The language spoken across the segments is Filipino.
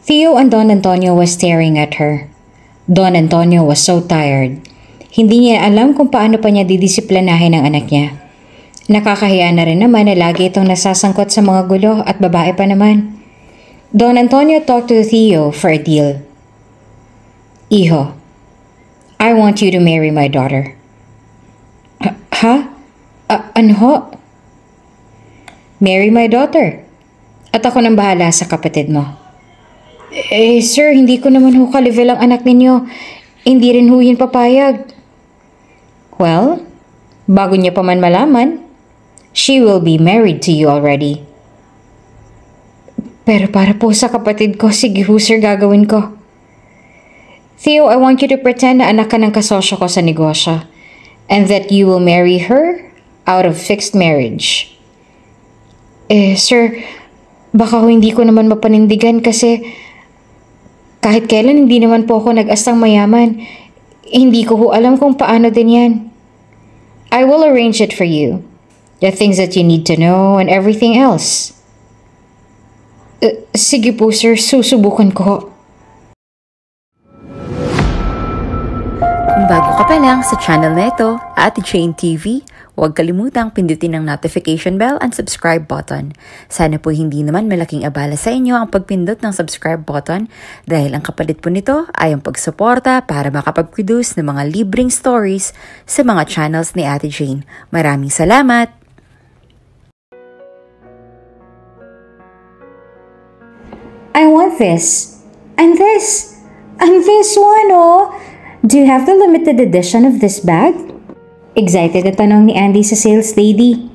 Theo and Don Antonio was staring at her. Don Antonio was so tired. Hindi niya alam kung paano pa niya didisiplinahin ang anak niya. Nakakahiya na rin naman na lagi itong nasasangkot sa mga gulo at babae pa naman. Don Antonio talked to Theo for a deal. Iho, I want you to marry my daughter. Ha? Ano ho? Marry my daughter. At ako nang bahala sa kapatid mo. Sir, hindi ko naman ho ka-level ang anak ninyo. Hindi rin ho yun papayag. Well, bago niya pa man malaman, she will be married to you already. Pero para po sa kapatid ko, sige ho sir, gagawin ko. Theo, I want you to pretend na anak ka ng kasosyo ko sa negosyo and that you will marry her out of fixed marriage. Sir, baka ho hindi ko naman mapanindigan kasi kahit kailan hindi naman po ako nag-astang mayaman. Hindi ko ho alam kung paano din yan. I will arrange it for you. The things that you need to know and everything else. Sige po sir, susubukan ko. Kung bago ka pa lang sa channel na ito, Ate Jane TV, huwag kalimutang pindutin ang notification bell and subscribe button. Sana po hindi naman malaking abala sa inyo ang pagpindot ng subscribe button dahil ang kapalit po nito ay ang pagsuporta para makapag-produce ng mga libreng stories sa mga channels ni Ate Jane. Maraming salamat! I want this. And this. And this one, oh. Do you have the limited edition of this bag? Excited na tanong ni Andy sa sales lady.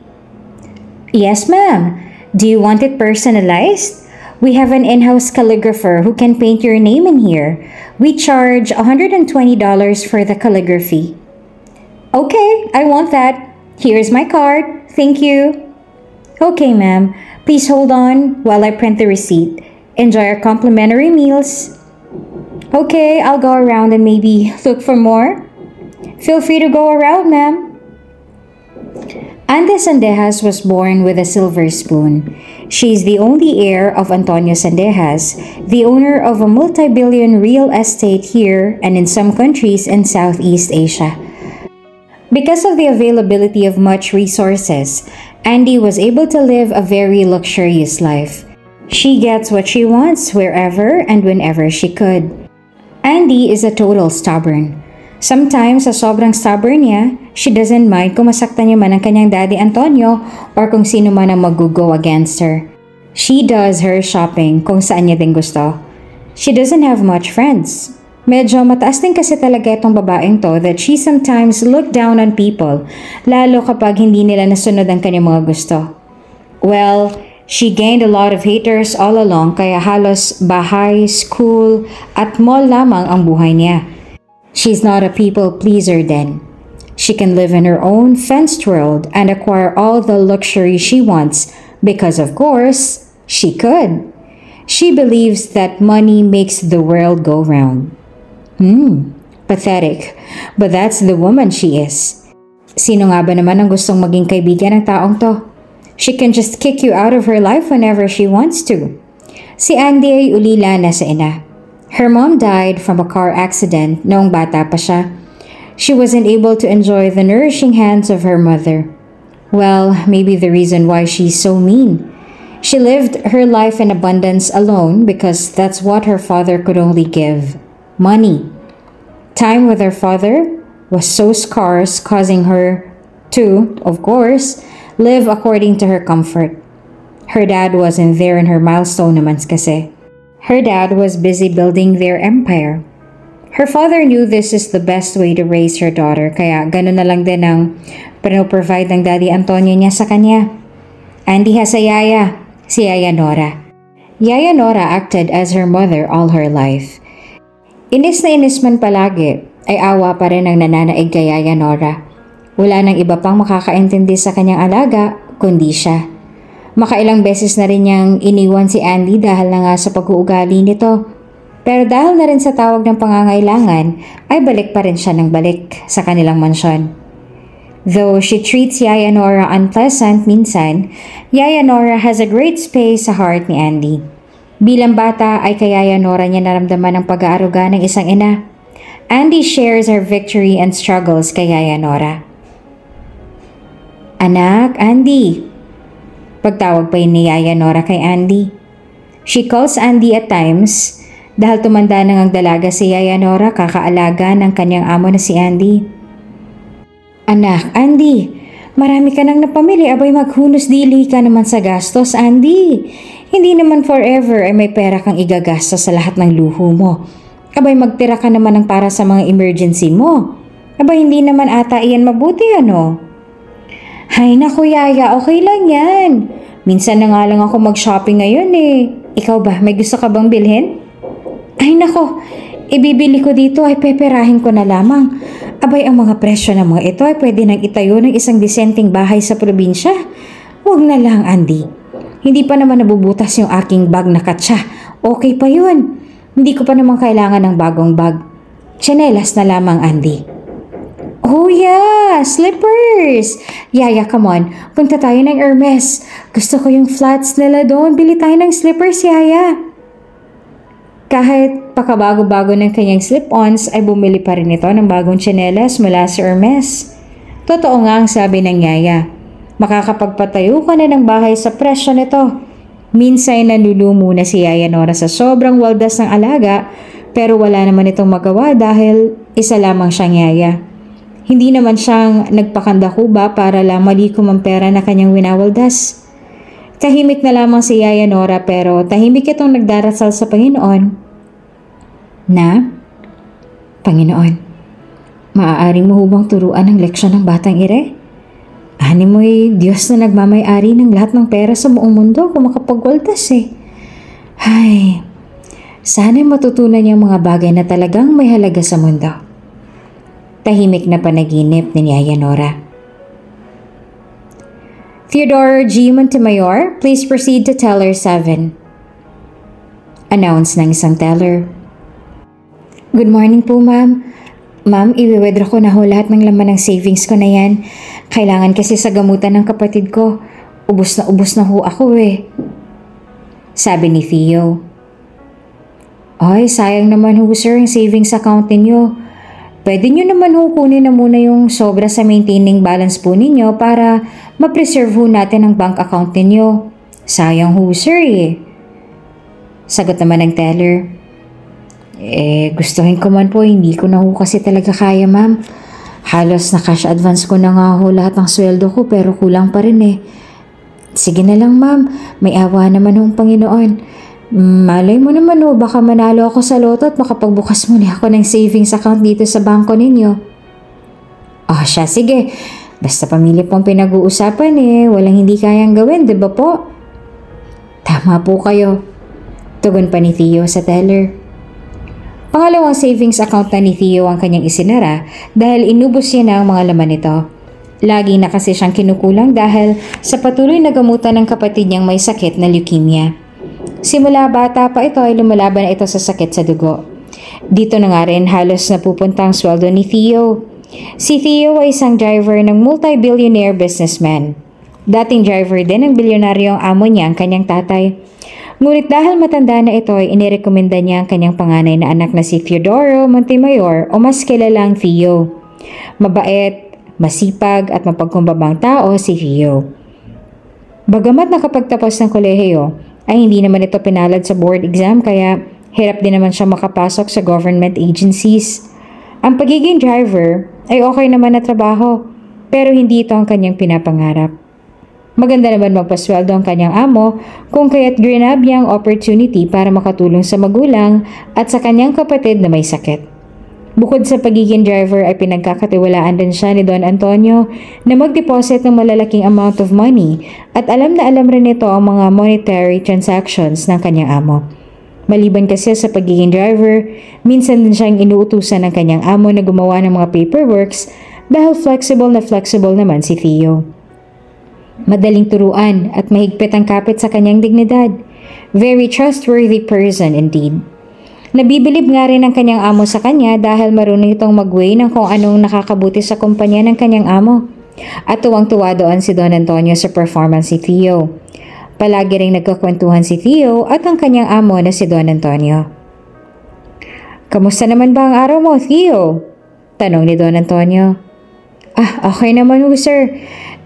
Yes, ma'am. Do you want it personalized? We have an in-house calligrapher who can paint your name in here. We charge $120 for the calligraphy. Okay, I want that. Here's my card. Thank you. Okay, ma'am. Please hold on while I print the receipt. Enjoy our complimentary meals. Okay, I'll go around and maybe look for more. Feel free to go around, ma'am. Ande Sandejas was born with a silver spoon. She is the only heir of Antonio Sandejas, the owner of a multi-billion real estate here and in some countries in Southeast Asia. Because of the availability of much resources, Andy was able to live a very luxurious life. She gets what she wants wherever and whenever she could. Andy is a total stubborn. Sometimes, sa sobrang stubborn niya, she doesn't mind kung masaktan niya man ang kanyang daddy Antonio or kung sino man ang mag-go against her. She does her shopping kung saan niya din gusto. She doesn't have much friends. Medyo mataas din kasi talaga itong babaeng to that she sometimes look down on people, lalo kapag hindi nila nasunod ang kanyang mga gusto. Well, she gained a lot of haters all along kaya halos bahay, school, at mall lamang ang buhay niya. She's not a people pleaser then. She can live in her own fenced world and acquire all the luxury she wants because of course, she could. She believes that money makes the world go round. Pathetic. But that's the woman she is. Sino nga ba naman ang gustong maging kaibigan ng taong to? She can just kick you out of her life whenever she wants to. Si Andy ay ulila na sa ina. Her mom died from a car accident noong bata pa siya. She wasn't able to enjoy the nourishing hands of her mother. Well, maybe the reason why she's so mean. She lived her life in abundance alone because that's what her father could only give. Money. Time with her father was so scarce, causing her to, of course, live according to her comfort. Her dad wasn't there in her milestone naman kasi. Her dad was busy building their empire. Her father knew this is the best way to raise her daughter kaya ganun na lang din ang provide ng daddy Antonio niya sa kanya. Andy has a yaya, si Yaya Nora. Yaya Nora acted as her mother all her life. Inis na inis man palagi ay awa pa rin ang nananaig kay Yaya Nora. Wala nang iba pang makakaintindi sa kanyang alaga, kundi siya. Makailang beses na rin niyang iniwan si Andy dahil na nga sa pag-uugali nito. Pero dahil na rin sa tawag ng pangangailangan, ay balik pa rin siya ng balik sa kanilang mansyon. Though she treats Yaya Nora unpleasant minsan, Yaya Nora has a great space sa heart ni Andy. Bilang bata ay kay Yaya Nora niya naramdaman ang pag-aaruga ng isang ina. Andy shares her victory and struggles kay Yaya Nora. "Anak, Andy." Pagtawag pa ni Yaya Nora kay Andy. She calls Andy at times dahil tumanda nang ang dalaga si Yaya Nora, kakaalaga ng kanyang amo na si Andy. "Anak, Andy, marami ka nang napamili, abay maghunos dili ka naman sa gastos, Andy. Hindi naman forever ay may pera kang igagastos sa lahat ng luho mo. Abay magtira ka naman ng para sa mga emergency mo. Abay hindi naman ata iyan mabuti, ano?" "Hay naku Yaya, okay lang yan. Minsan na nga lang ako mag-shopping ngayon eh. Ikaw ba, may gusto ka bang bilhin?" "Ay nako, ibibili ko dito ay peperahin ko na lamang. Abay ang mga presyo ng mga ito ay pwede nang itayo ng isang disenteng bahay sa probinsya. Huwag na lang, Andy. Hindi pa naman nabubutas yung aking bag na katsa. Okay pa yun. Hindi ko pa naman kailangan ng bagong bag. Tsinelas na lamang, Andy." "Oh yeah, slippers! Yaya, come on. Punta tayo ng Hermes. Gusto ko yung flats nila doon. Bili tayo ng slippers, Yaya." Kahit pakabago-bago ng kanyang slip-ons ay bumili pa rin ito ng bagong tsinelas mula sa Hermes. Totoo nga ang sabi ng Yaya. Makakapagpatayo ka na ng bahay sa presyo nito. Minsan nalulumo na si Yaya Nora sa sobrang waldas ng alaga, pero wala naman itong magawa dahil isa lamang siyang Yaya. Hindi naman siyang nagpakandakuba para lang malikom ang pera na kanyang winawaldas. Tahimik na lamang si Yaya Nora pero tahimik itong nagdarasal sa Panginoon na, "Panginoon, maaaring mo hubang turuan ang leksyon ng batang ire? Ani mo'y Diyos na nagmamay-ari ng lahat ng pera sa buong mundo kung makapagwaldas eh. Ay, sana'y matutunan niyang mga bagay na talagang may halaga sa mundo." Tahimik na panaginip ni Yaya Nora. "Theodore G. Montemayor, please proceed to teller 7. Announce ng isang teller. "Good morning po, ma'am. Ma'am, iwi-withdraw ko na ho lahat ng laman ng savings ko na yan. Kailangan kasi sa gamutan ng kapatid ko. Ubus na ho ako eh." Sabi ni Theo. "Ay, sayang naman ho sir ang savings account ninyo. Pwede nyo naman ho kunin na muna yung sobra sa maintaining balance po ninyo para ma-preserve ho natin ang bank account ninyo. Sayang ho sir eh." Sagot naman ng teller. Gustuhin ko man po, hindi ko na ho kasi talaga kaya, ma'am. Halos na cash advance ko na nga ho lahat ng sweldo ko pero kulang pa rin eh. Sige na lang, ma'am. May awa naman hong Panginoon. Malay mo naman ho, baka manalo ako sa loto at makapagbukas muli ako ng savings account dito sa bangko ninyo." "Oh, siya, sige. Basta pamilya pong pinag-uusapan eh. Walang hindi kayang gawin, di ba po?" "Tama po kayo." Tugon pa ni Theo sa teller. Pangalawang savings account na ni Theo ang kanyang isinara dahil inubos niya na ang mga laman nito. Lagi na kasi siyang kinukulang dahil sa patuloy na gamutan ng kapatid niyang may sakit na leukemia. Simula bata pa ito ay lumalaban na ito sa sakit sa dugo. Dito na nga rin halos napupunta ang sweldo ni Theo. Si Theo ay isang driver ng multi-billionaire businessman. Dating driver din ng bilyonaryong amo niya ang kanyang tatay. Ngunit dahil matanda na ito ay inirekomenda niya ang kanyang panganay na anak na si Theodoro Montemayor o mas kilalang Theo. Mabait, masipag at mapagkumbabang tao si Theo. Bagamat nakapagtapos ng kolehiyo, ay hindi naman ito pinalad sa board exam kaya hirap din naman siya makapasok sa government agencies. Ang pagiging driver ay okay naman na trabaho pero hindi ito ang kanyang pinapangarap. Maganda naman magpasweldo ang kanyang amo kung kaya't grinab niya ang opportunity para makatulong sa magulang at sa kanyang kapatid na may sakit. Bukod sa pagiging driver ay pinagkakatiwalaan din siya ni Don Antonio na mag-deposit ng malalaking amount of money at alam na alam rin ito ang mga monetary transactions ng kanyang amo. Maliban kasi sa pagiging driver, minsan din siyang inuutusan ng kanyang amo na gumawa ng mga paperworks dahil flexible naman si Theo. Madaling turuan at mahigpit ang kapit sa kanyang dignidad. Very trustworthy person indeed. Nabibilib nga rin ang kanyang amo sa kanya dahil marunong itong mag-weigh ng kung anong nakakabuti sa kumpanya ng kanyang amo. At tuwang-tuwa doon si Don Antonio sa performance ni Theo. Palagi ring nagkakwentuhan si Theo at ang kanyang amo na si Don Antonio. "Kamusta naman ba ang araw mo, Theo?" tanong ni Don Antonio. Okay naman ho, sir.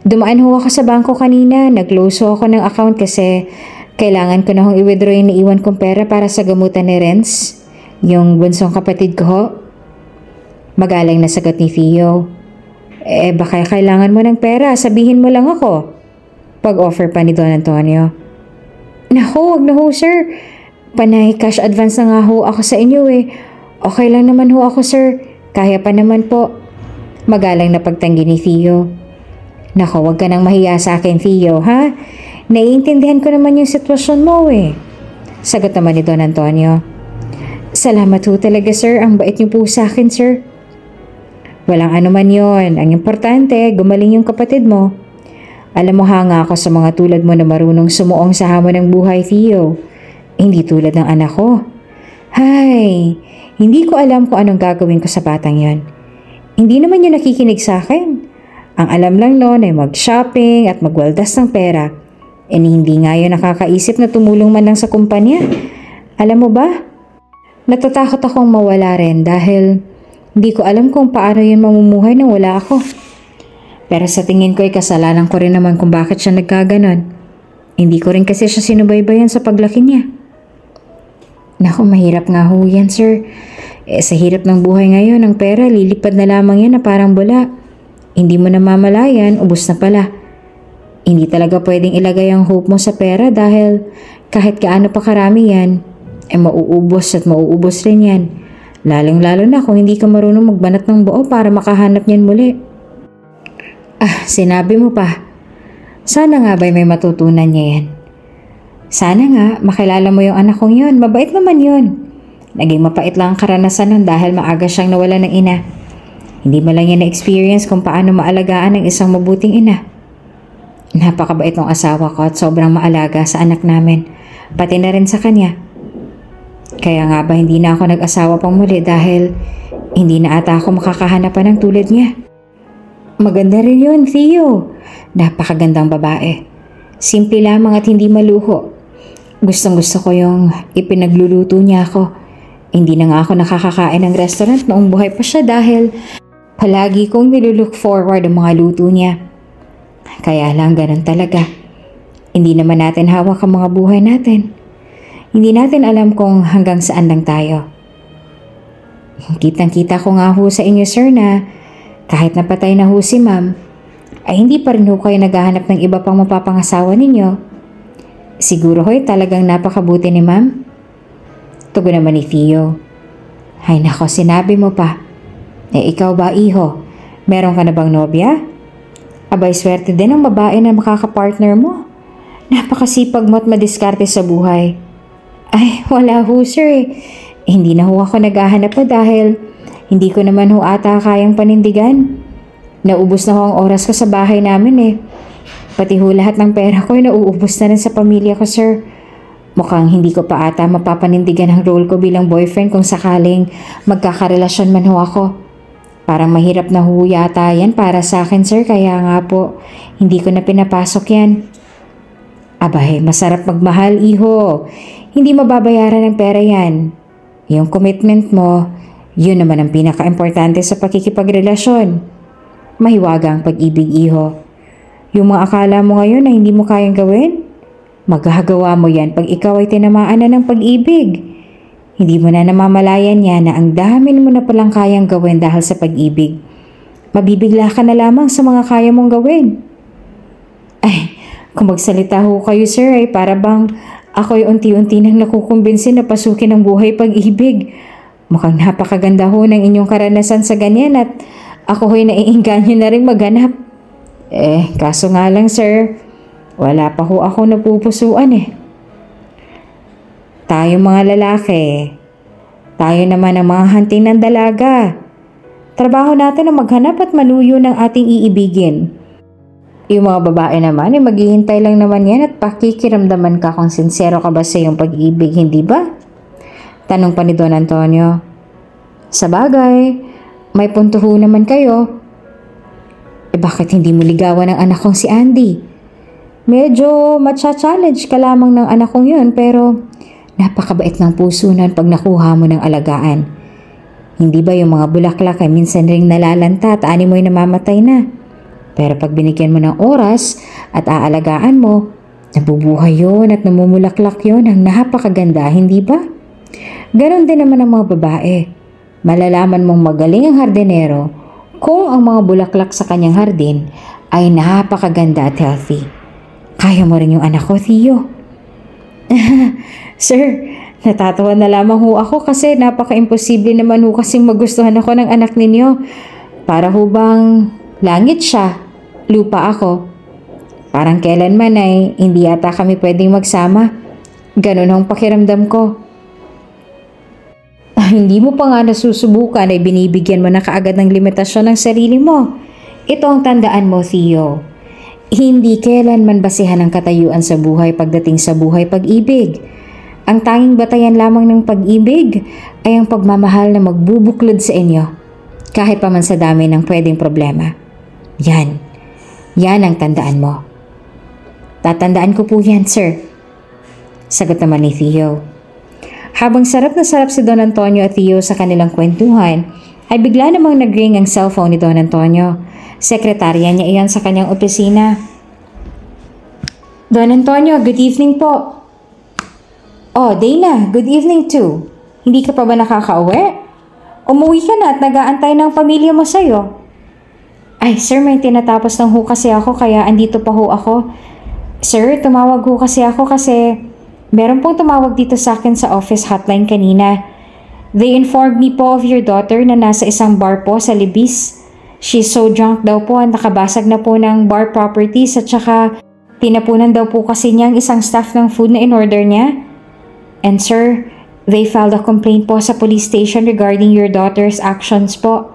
Dumaan ho ako sa bangko kanina. Nag-close ho ako ng account kasi kailangan ko na hong i-withdraw yung naiwan kong pera para sa gamutan ni Renz, yung bunsong kapatid ko ho. Magalang na sagot ni Theo. Baka kailangan mo ng pera, sabihin mo lang ako. Pag-offer pa ni Don Antonio. Naku, wag na ho, sir. Panay cash advance na nga ho ako sa inyo eh. Okay lang naman ho ako, sir. Kaya pa naman po. Magalang na pagtanggi ni Theo. Naku, wag ka nang mahiya sa akin, Theo, ha? Naiintindihan ko naman yung sitwasyon mo eh. Sagot naman ni Don Antonio. Salamat ho talaga, sir. Ang bait niyo po sa akin, sir. Walang anuman yon. Ang importante, gumaling yung kapatid mo. Alam mo, hanga ako sa mga tulad mo na marunong sumuong sa hamon ng buhay, Theo. Hindi tulad ng anak ko. Hay, hindi ko alam kung anong gagawin ko sa batang yon. Hindi naman yun nakikinig sa akin. Ang alam lang noon ay mag-shopping at magwaldas ng pera. Hindi nga yun nakakaisip na tumulong man lang sa kumpanya. Alam mo ba? Natatakot akong mawala rin dahil hindi ko alam kung paano yun mamumuhay nang wala ako. Pero sa tingin ko ay kasalanan ko rin naman kung bakit siya nagkaganon. Hindi ko rin kasi siya sinubaybayan sa paglaki niya. Naku, mahirap nga ho yan, sir. Sa hirap ng buhay ngayon, ang pera lilipad na lamang yan na parang bula. Hindi mo na mamalayan, ubos na pala. Hindi talaga pwedeng ilagay ang hope mo sa pera dahil kahit gaano pa karami yan, mauubos at mauubos rin yan. Lalong-lalo na kung hindi ka marunong magbanat ng buo para makahanap niyan muli. Sinabi mo pa. Sana nga ba'y may matutunan niya yan? Sana nga makilala mo yung anak kong yun. Mabait naman yun. Naging mapait lang ang karanasan nun dahil maaga siyang nawala ng ina. Hindi mo lang yan na-experience kung paano maalagaan ng isang mabuting ina. Napakabait ng asawa ko at sobrang maalaga sa anak namin. Pati na rin sa kanya. Kaya nga ba hindi na ako nag-asawa pang muli dahil hindi na ata ako makakahanapan ng tulad niya. Maganda rin yun, Theo. Napakagandang babae. Simple lamang at hindi maluho. Gustong-gusto ko yung ipinagluluto niya ako. Hindi na nga ako nakakakain ng restaurant noong buhay pa siya dahil palagi kong nilulook forward ang mga luto niya. Kaya lang ganun talaga. Hindi naman natin hawak ang mga buhay natin. Hindi natin alam kung hanggang saan lang tayo. Kitang-kita ko nga ho sa inyo, sir, na kahit napatay na ho si ma'am, ay hindi pa rin ho kayo naghahanap ng iba pang mapapangasawa ninyo. Siguro ho'y talagang napakabuti ni ma'am. Tugon naman ni Theo. Ay nako, sinabi mo pa. Ikaw ba, iho? Meron ka na bang nobya? Abay, swerte din ang babae na makakapartner mo. Napakasipag mo at madiskarte sa buhay. Ay, wala ho, sir. Hindi na ho ako naghahanap pa dahil hindi ko naman ho ata kayang panindigan. Naubos na ho ang oras ko sa bahay namin Pati ho lahat ng pera ko ay nauubos na rin sa pamilya ko, sir. Mukhang hindi ko pa ata mapapanindigan ang role ko bilang boyfriend kung sakaling magkakarelasyon man ho ako. Parang mahirap na ho yata yan para sa akin, sir, kaya nga po hindi ko na pinapasok yan. Abay, masarap magmahal, iho. Hindi mababayaran ng pera yan. Yung commitment mo, yun naman ang pinaka-importante sa pakikipagrelasyon. Mahiwaga ang pag-ibig, iho. Yung mga akala mo ngayon na hindi mo kayang gawin, magagawa mo yan pag ikaw ay tinamaan na ng pag-ibig. Hindi mo na namamalayan yan na ang dami mo na palang kayang gawin dahil sa pag-ibig. Mabibigla ka na lamang sa mga kaya mong gawin. Ay, kung magsalita ho kayo, sir, ay para bang ako'y unti-unti nang nakukumbinsin na pasukin ang buhay pag-ibig. Mukhang napakaganda ho ng inyong karanasan sa ganyan at ako ho'y naiinganyo na rin maghanap. Kaso nga lang, sir, wala pa ho ako napupusuan Tayo mga lalaki, tayo naman ang mga hanting ng dalaga. Trabaho natin ang maghanap at manuyo ng ating iibigin. Yung mga babae naman, maghihintay lang naman yan at pakikiramdaman ka kung sincero ka ba sa iyong pag-ibig, hindi ba? Tanong pa ni Don Antonio. Sa bagay, may punto ho naman kayo. Bakit hindi mo ligawan ang anak kong si Andy? Medyo matcha-challenge ka lamang ng anak kong yun pero napakabait ng puso nun pag nakuha mo ng alagaan. Hindi ba yung mga bulaklak ay minsan ring nalalanta at ani mo'y namamatay na? Pero pag binigyan mo ng oras at aalagaan mo, nabubuhay yun at namumulaklak yun ang napakaganda, hindi ba? Ganon din naman ang mga babae. Malalaman mong magaling ang hardinero kung ang mga bulaklak sa kanyang hardin ay napakaganda at healthy. Kaya mo rin yung anak ko, Theo. Sir, natatawa na lamang ho ako kasi napaka-imposible naman ho kasing magustuhan ako ng anak ninyo. Para ho bang langit siya, lupa ako. Parang kailanman ay hindi yata kami pwedeng magsama. Ganun ang pakiramdam ko. Hindi mo pa nga nasusubukan ay binibigyan mo na kaagad ng limitasyon ng sarili mo. Ito ang tandaan mo, Theo. Hindi kailanman basihan ang katayuan sa buhay pagdating sa buhay pag-ibig. Ang tanging batayan lamang ng pag-ibig ay ang pagmamahal na magbubuklod sa inyo, kahit pa man sa dami ng pwedeng problema. Yan ang tandaan mo. Tatandaan ko po yan, sir. Sagot naman ni Theo. Habang sarap na sarap si Don Antonio at Theo sa kanilang kwentuhan, ay bigla namang nag-ring ang cellphone ni Don Antonio. Sekretarya niya iyan sa kanyang opisina. Don Antonio, good evening po. Oh, Dana, good evening too. Hindi ka pa ba nakakauwi? Umuwi ka na at nag-aantay ng pamilya mo sa'yo. Ay, sir, may tinatapos ng ho kasi ako kaya andito pa ho ako. Sir, tumawag ho kasi ako kasi meron pong tumawag dito sa akin sa office hotline kanina. They informed me po of your daughter na nasa isang bar po sa Libis. She's so drunk daw po at nakabasag na po ng bar properties at saka tinapunan daw po kasi niya ang isang staff ng food na in-order niya. And sir, they filed a complaint po sa police station regarding your daughter's actions po.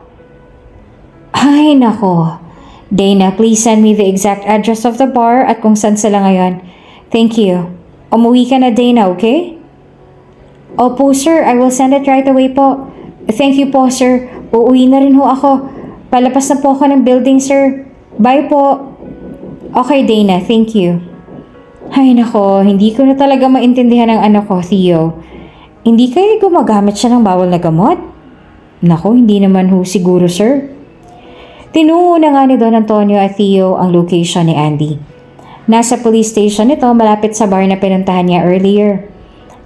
Ay nako. Dana, please send me the exact address of the bar at kung saan sila ngayon. Thank you. Umuwi ka na, Dana, okay? Opo, sir. I will send it right away po. Thank you po, sir. Uuwi na rin ho ako. Palapas na po ako ng building, sir. Bye po. Okay, Dana. Thank you. Ay, nako. Hindi ko na talaga maintindihan ang anak ko, Theo. Hindi kayo gumagamit siya ng bawal na gamot? Nako, hindi naman ho siguro, sir. Tinungo na nga ni Don Antonio at Theo ang location ni Andy. Nasa police station ito malapit sa bar na pinuntahan niya earlier.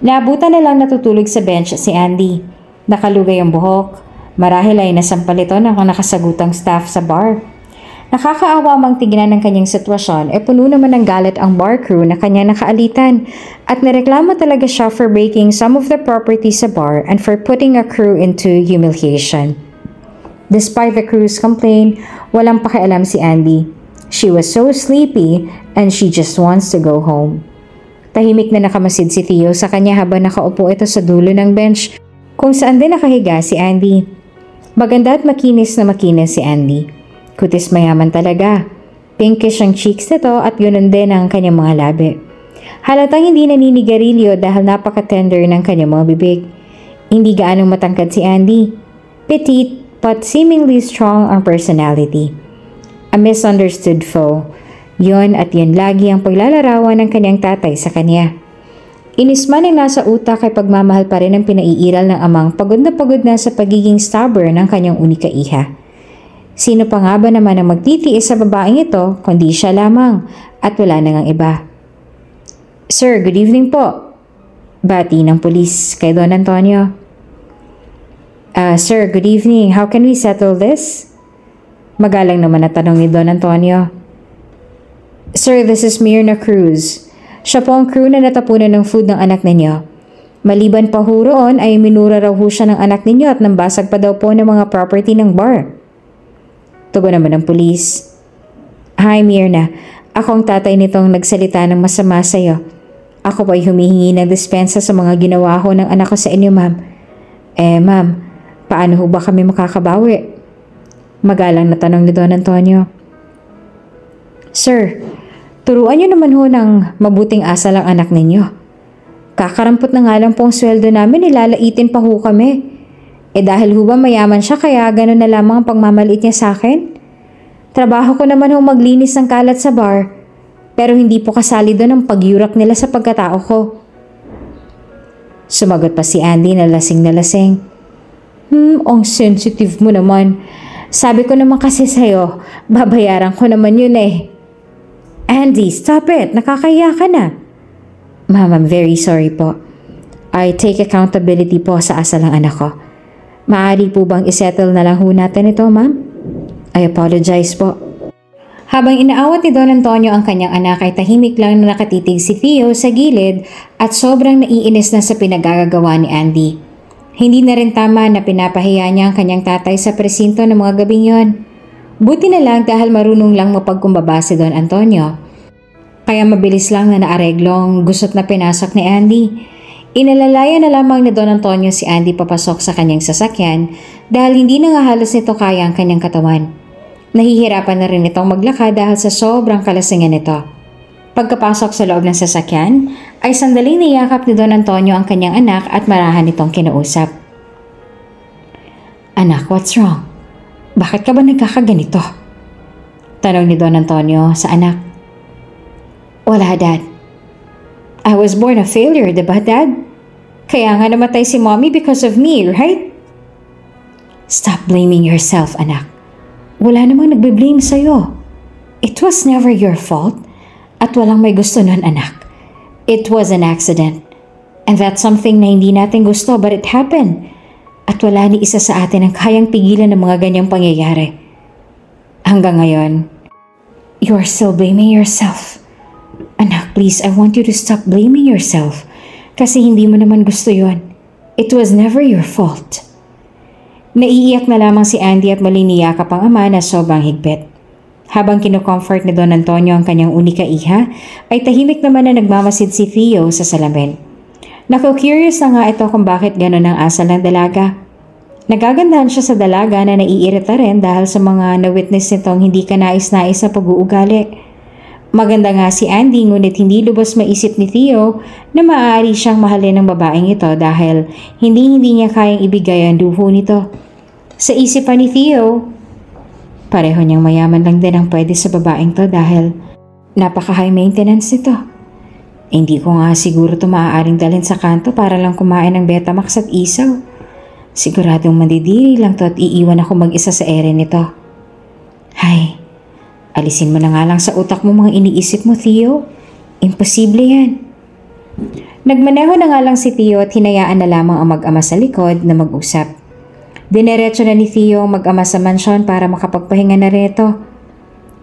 Naabutan na lang natutulog sa bench si Andy. Nakalugay ang buhok. Marahil ay nasampal ito ng nakasagutang staff sa bar. Nakakaawa mang tignan ng kanyang sitwasyon puno naman ng galit ang bar crew na kanya nakaalitan at nireklamo talaga siya for breaking some of the property sa bar and for putting a crew into humiliation. Despite the crew's complaint, walang pakialam si Andy. She was so sleepy and she just wants to go home. Tahimik na nakamasid si Theo sa kanya habang nakaupo ito sa dulo ng bench kung saan din nakahiga si Andy. Maganda at makinis na makinis si Andy. Kutis mayaman talaga. Pinkish ang cheeks nito at yun din ang kanyang mga labi. Halatang hindi naninigarilyo dahil napaka-tender ng kanyang mga bibig. Hindi gaanong matangkad si Andy. Petite but seemingly strong ang personality. A misunderstood foe. Yon at yan lagi ang paglalarawan ng kanyang tatay sa kanya. Inisman ang nasa utak ay pagmamahal pa rin ang pinaiiral ng amang pagod na sa pagiging stubborn ng kanyang unika iha. Sino pa nga ba naman ang magtitiis sa babaeng ito kundi siya lamang at wala na ngang iba. Sir, good evening po. Bati ng pulis kay Don Antonio. Sir, good evening. How can we settle this? Magalang naman na tanong ni Don Antonio. Sir, this is Myrna Cruz. Siya po ang crew na natapunan ng food ng anak ninyo. Maliban pa ho roon ay minura raw ho siya ng anak ninyo at nambasag pa daw po ng mga property ng bar. Tugon naman ng pulis. Hi Myrna, ako ang tatay nitong nagsalita ng masama sa iyo. Ako po ay humihingi ng dispensa sa mga ginawa ho ng anak ko sa inyo, ma'am. Ma'am, paano ho ba kami makakabawi? Magalang na tanong ni Don Antonio. Sir, turuan niyo naman ho ng mabuting asal ang anak ninyo. Kakarampot na nga lang pong sweldo namin, ilalaitin pa ho kami. Dahil ho ba mayaman siya kaya gano'n na lamang ang pagmamaliit niya sa akin? Trabaho ko naman ho maglinis ng kalat sa bar. Pero hindi po kasali doon ang pagyurak nila sa pagkatao ko. Sumagot pa si Andy na lasing na lasing. Ang sensitive mo naman. Sabi ko naman kasi sa'yo, babayaran ko naman yun eh. Andy, stop it. Nakakaya ka na. Ma'am, I'm very sorry po. I take accountability po sa asal ng anak ko. Maaari po bang isettle na lang ho natin ito, ma'am? I apologize po. Habang inaawat ni Don Antonio ang kanyang anak ay tahimik lang na nakatitig si Theo sa gilid at sobrang naiinis na sa pinagagagawa ni Andy. Hindi na rin tama na pinapahiya niya ang kanyang tatay sa presinto ng mga gabing yon. Buti na lang dahil marunong lang mapagkumbaba si Don Antonio. Kaya mabilis lang na naareglong gusot na pinasok ni Andy. Inalalaya na lamang ni Don Antonio si Andy papasok sa kanyang sasakyan dahil hindi na nga halos nito kaya ang kanyang katawan. Nahihirapan na rin itong maglakad dahil sa sobrang kalasingan nito. Pagkapasok sa loob ng sasakyan, ay sandaling niyakap ni Don Antonio ang kanyang anak at marahan itong kinausap. Anak, what's wrong? Bakit ka ba nagkakaganito? Tanong ni Don Antonio sa anak. Wala, Dad. I was born a failure, diba, Dad? Kaya nga namatay si Mommy because of me, right? Stop blaming yourself, anak. Wala namang nagbe-blame sa'yo. It was never your fault. At walang may gusto nun, anak. It was an accident. And that's something na hindi natin gusto but it happened. At wala ni isa sa atin ang kayang pigilan ng mga ganyang pangyayari. Hanggang ngayon, you are still blaming yourself. Anak, please, I want you to stop blaming yourself. Kasi hindi mo naman gusto yon. It was never your fault. Naiiyak na lamang si Andy at maliniyakap ang ama na sobrang higpit. Habang kinocomfort ni Don Antonio ang kanyang unika iha, ay tahimik naman na nagmamasid si Theo sa salamin. Naku-curious na nga ito kung bakit gano'n ang asal ng dalaga. Nagagandahan siya sa dalaga na naiirita rin dahil sa mga na-witness nitong hindi ka nais-nais na pag-uugali. Maganda nga si Andy ngunit hindi lubos maisip ni Theo na maaari siyang mahalin ng babaeng ito dahil hindi niya kayang ibigay ang duho nito. Sa isipan ni Theo, pareho niyang mayaman lang din ang pwede sa babaeng to dahil napaka-high maintenance nito. Hindi ko nga siguro ito maaaring dalhin sa kanto para lang kumain ng Betamax at isaw. Siguradong mandidiri lang to at iiwan ako mag-isa sa ere nito. Hay, alisin mo na nga lang sa utak mo mga iniisip mo, Theo. Imposible yan. Nagmaneho na nga lang si Theo at hinayaan na lamang ang mag-ama sa likod na mag-usap. Dinerecho na ni Theo mag-ama sa mansyon para makapagpahinga na rin ito.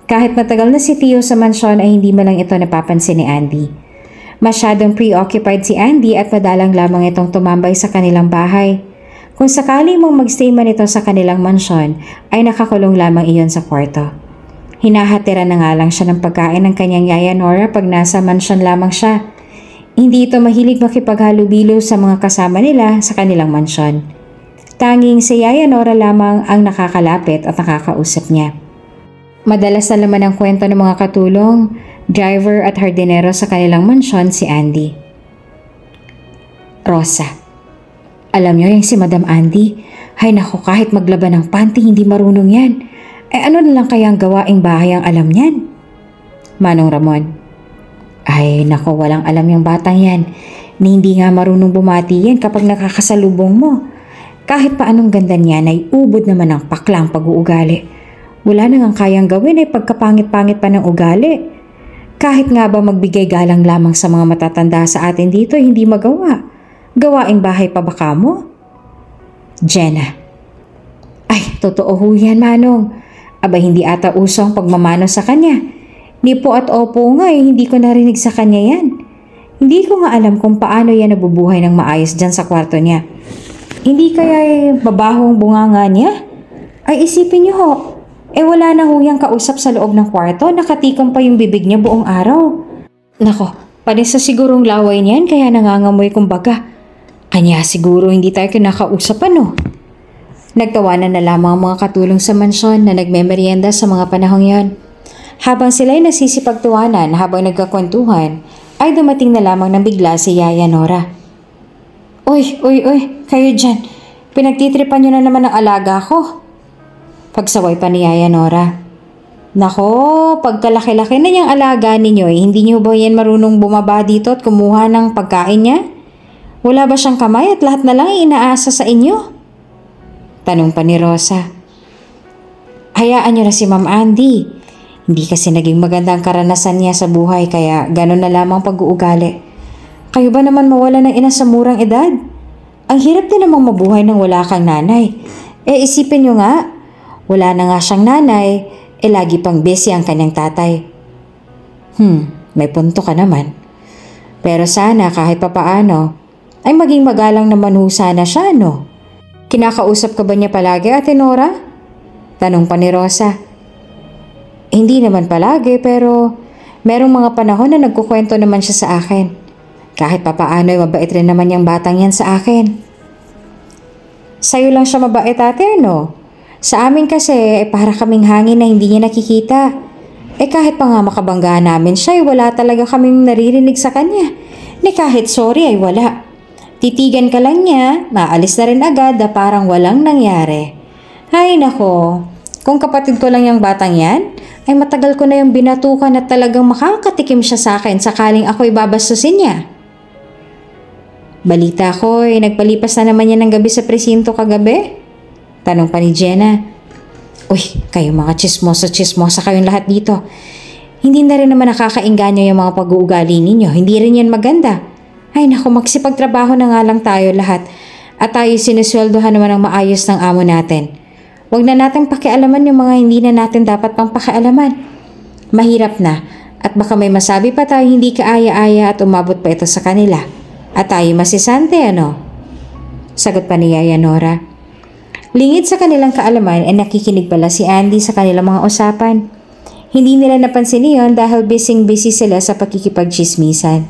Kahit matagal na si Theo sa mansyon ay hindi man lang ito napapansin ni Andy. Masyadong preoccupied si Andy at madalang lamang itong tumambay sa kanilang bahay. Kung sakali mong magstay man ito sa kanilang mansyon, ay nakakulong lamang iyon sa kwarto. Hinahatiran na nga lang siya ng pagkain ng kanyang yaya Nora pag nasa mansyon lamang siya. Hindi ito mahilig makipaghalubilo sa mga kasama nila sa kanilang mansyon. Tanging si Yaya Nora lamang ang nakakalapit at nakakausap niya. Madalas na laman ang kwento ng mga katulong, driver at hardinero sa kanilang mansyon si Andy. Rosa, alam niyo yung si Madam Andy, ay naku kahit maglaban ng panty hindi marunong yan. Ano na lang kayang gawaing bahay ang alam niyan? Manong Ramon, ay naku walang alam yung batang yan, ni hindi nga marunong bumati yan kapag nakakasalubong mo. Kahit pa anong ganda niyan ay ubod naman ang paklang pag-uugali. Wala nang kayang gawin ay pagkapangit-pangit pa ng ugali. Kahit nga ba magbigay galang lamang sa mga matatanda sa atin dito hindi magawa. Gawaing bahay pa baka mo? Jenna. Ay, totoo ho yan, Manong. Aba hindi ata usong pagmamano sa kanya. Ni po at opo nga hindi ko narinig sa kanya yan. Hindi ko nga alam kung paano yan nabubuhay ng maayos dyan sa kwarto niya. Hindi kaya babahong bunganga niya? Ay isipin niyo ho, wala na ho yung kausap sa loob ng kwarto, nakatikom pa yung bibig niya buong araw. Nako, panis sa sigurong laway niyan kaya nangangamoy kumbaga. Kanya siguro hindi tayo kinakausap ano. Nagtawanan na lamang ang mga katulong sa mansyon na nagmemerienda sa mga panahong yon. Habang sila'y nasisipagtuwanan habang nagkakwentuhan, ay dumating na lamang ng bigla si Yaya Nora. Uy, kayo dyan. Pinagtitripan nyo na naman ang alaga ko. Pagsaway pa ni Yaya Nora. Nako, pagkalaki-laki na niyang alaga ninyo hindi niyo ba yan marunong bumaba dito at kumuha ng pagkain niya? Wala ba siyang kamay at lahat na lang inaasa sa inyo? Tanong pa ni Rosa. Hayaan niyo na si Ma'am Andy. Hindi kasi naging magandang karanasan niya sa buhay kaya gano'n na lamang pag-uugali. Kayo ba naman mawala ng ina sa murang edad? Ang hirap din namang mabuhay nang wala kang nanay. Isipin niyo nga, wala na nga siyang nanay, lagi pang busy ang kanyang tatay. May punto ka naman. Pero sana kahit papaano, ay maging magalang naman ho sana siya, no? Kinakausap ka ba niya palagi, Ate Nora? Tanong pa ni Rosa. Hindi naman palagi pero merong mga panahon na nagkukwento naman siya sa akin. Kahit papaano ay mabait rin naman yung batang yan sa akin. Sa'yo lang siya mabait, ate, ano? Sa amin kasi, para kaming hangin na hindi niya nakikita. Kahit pa nga makabangga namin siya, wala talaga kaming naririnig sa kanya. Kahit sorry ay wala. Titigan ka lang niya, maalis na rin agad na parang walang nangyari. Ay nako, kung kapatid ko lang yung batang yan, ay matagal ko na yung binatukan at talagang makakatikim siya sa akin sakaling ako'y babastusin niya. Balita ko, nagpalipas na naman yan ng gabi sa presinto kagabi? Tanong pa ni Jenna. Uy, kayo mga chismosa kayong lahat dito. Hindi na rin naman nakakainganyo yung mga pag-uugali ninyo. Hindi rin yan maganda. Ay naku, magsipagtrabaho na nga lang tayo lahat. At tayo sinusweldohan naman ng maayos ng amo natin. Huwag na natin pakialaman yung mga hindi na natin dapat pang pakialaman. Mahirap na. At baka may masabi pa tayo hindi kaaya-aya at umabot pa ito sa kanila. At tayo masisante, ano? Sagot pa ni Yaya Nora. Lingid sa kanilang kaalaman ay nakikinig pala si Andy sa kanilang mga usapan. Hindi nila napansin iyon dahil busy sila sa pakikipagchismisan.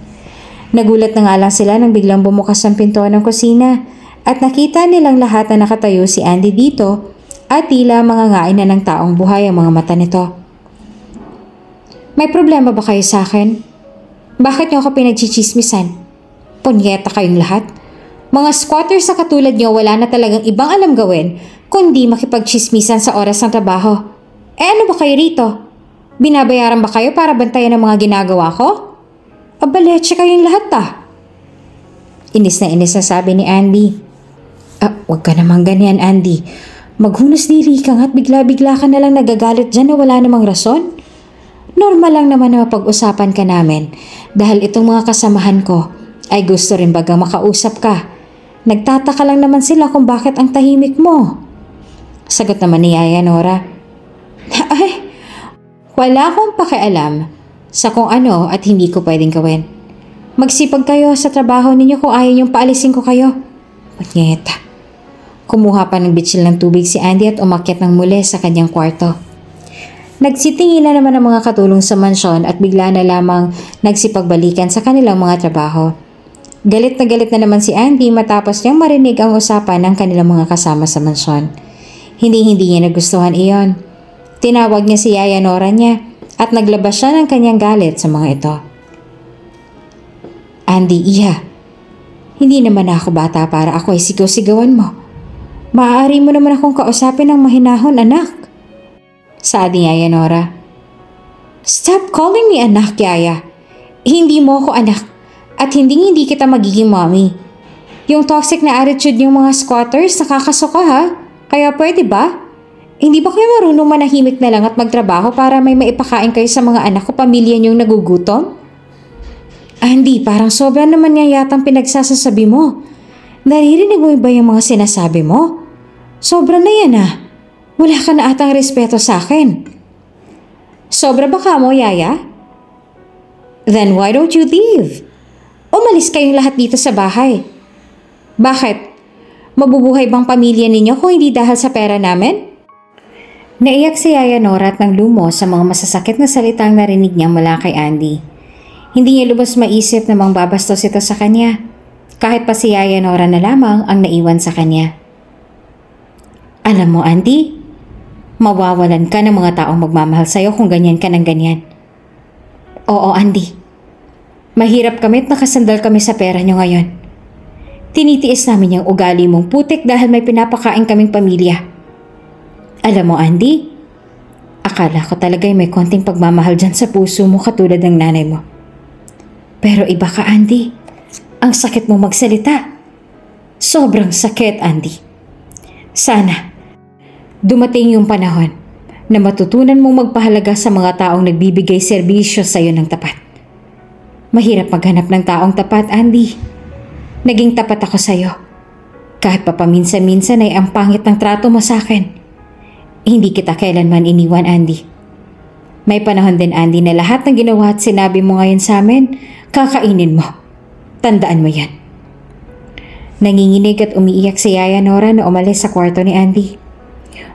Nagulat na nga lang sila nang biglang bumukas ang pintuan ng kusina at nakita nilang lahat na nakatayo si Andy dito at tila mangangain na ng taong buhay ang mga mata nito. May problema ba kayo sa akin? Bakit niyo ako pinagchichismisan? Punyeta kayong lahat. Mga squatters sa katulad niyo wala na talagang ibang alam gawin kundi makipagchismisan sa oras ng trabaho. Ano ba kayo rito? Binabayaran ba kayo para bantayan ang mga ginagawa ko? Abaleche kayong lahat Inis na sabi ni Andy. Wag ka naman ganyan, Andy. Maghunos diri ka nga't bigla-bigla ka nalang nagagalit dyan na wala namang rason. Normal lang naman na mapag-usapan ka namin dahil itong mga kasamahan ko ay gusto rin bagang makausap ka. Nagtataka lang naman sila kung bakit ang tahimik mo. Sagot naman ni Yaya Nora. Ay, wala akong pakialam sa kung ano at hindi ko pwedeng gawin. Magsipag kayo sa trabaho ninyo kung ayaw niyong paalisin ko kayo. Punyeta. Kumuha pa ng bitsil ng tubig si Andy at umakyat ng muli sa kanyang kwarto. Nagsitingin na naman ang mga katulong sa mansyon at bigla na lamang nagsipagbalikan sa kanilang mga trabaho. Galit na naman si Andy matapos niyang marinig ang usapan ng kanilang mga kasama sa mansyon. Hindi niya nagustuhan iyon. Tinawag niya si Yaya Nora niya at naglabas siya ng kanyang galit sa mga ito. Andy, iha, hindi naman ako bata para ako ay sigaw-sigawan mo. Maaari mo naman akong kausapin ng mahinahon, anak. Sabi ni Yaya Nora. Stop calling me anak, Yaya. Hindi mo ako anak. At hindi kita magiging mommy. Yung toxic na attitude ng mga squatters, nakakasuka ha? Kaya pwede ba? Hindi ba kayo marunong manahimik na lang at magtrabaho para may maipakain kayo sa mga anak o pamilya niyong nagugutom? Andy, parang sobra naman nga yatang pinagsasasabi mo. Naririnig mo ba yung mga sinasabi mo? Sobra na yan Wala ka na atang respeto sa akin. Sobra ba ka mo, Yaya? Then why don't you leave? Umalis kayong lahat dito sa bahay. Bakit? Mabubuhay bang pamilya ninyo kung hindi dahil sa pera namin? Naiyak si Yaya Nora at nang lumo sa mga masasakit na salitang narinig niya mula kay Andy. Hindi niya lubos maisip na mangbabastos ito sa kanya. Kahit pa si Yaya Nora na lamang ang naiwan sa kanya. Alam mo, Andy, mawawalan ka ng mga taong magmamahal sa'yo kung ganyan ka ng ganyan. Oo, Andy. Mahirap kami at nakasandal kami sa pera nyo ngayon. Tinitiis namin yung ugali mong putik dahil may pinapakain kaming pamilya. Alam mo, Andy, Akala ko talaga'y may konting pagmamahal dyan sa puso mo katulad ng nanay mo. Pero iba ka, Andy. Ang sakit mo magsalita. Sobrang sakit, Andy. Sana, dumating yung panahon na matutunan mong magpahalaga sa mga taong nagbibigay serbisyo sa iyo ng tapat. Mahirap maghanap ng taong tapat, Andy. Naging tapat ako sa iyo. Kahit pa paminsan-minsan ay ang pangit ng trato mo sa akin. Hindi kita kailanman iniwan, Andy. May panahon din, Andy, na lahat ng ginawa at sinabi mo ngayon sa amin, kakainin mo. Tandaan mo yan. Nanginginig at umiiyak si Yaya Nora na umalis sa kwarto ni Andy.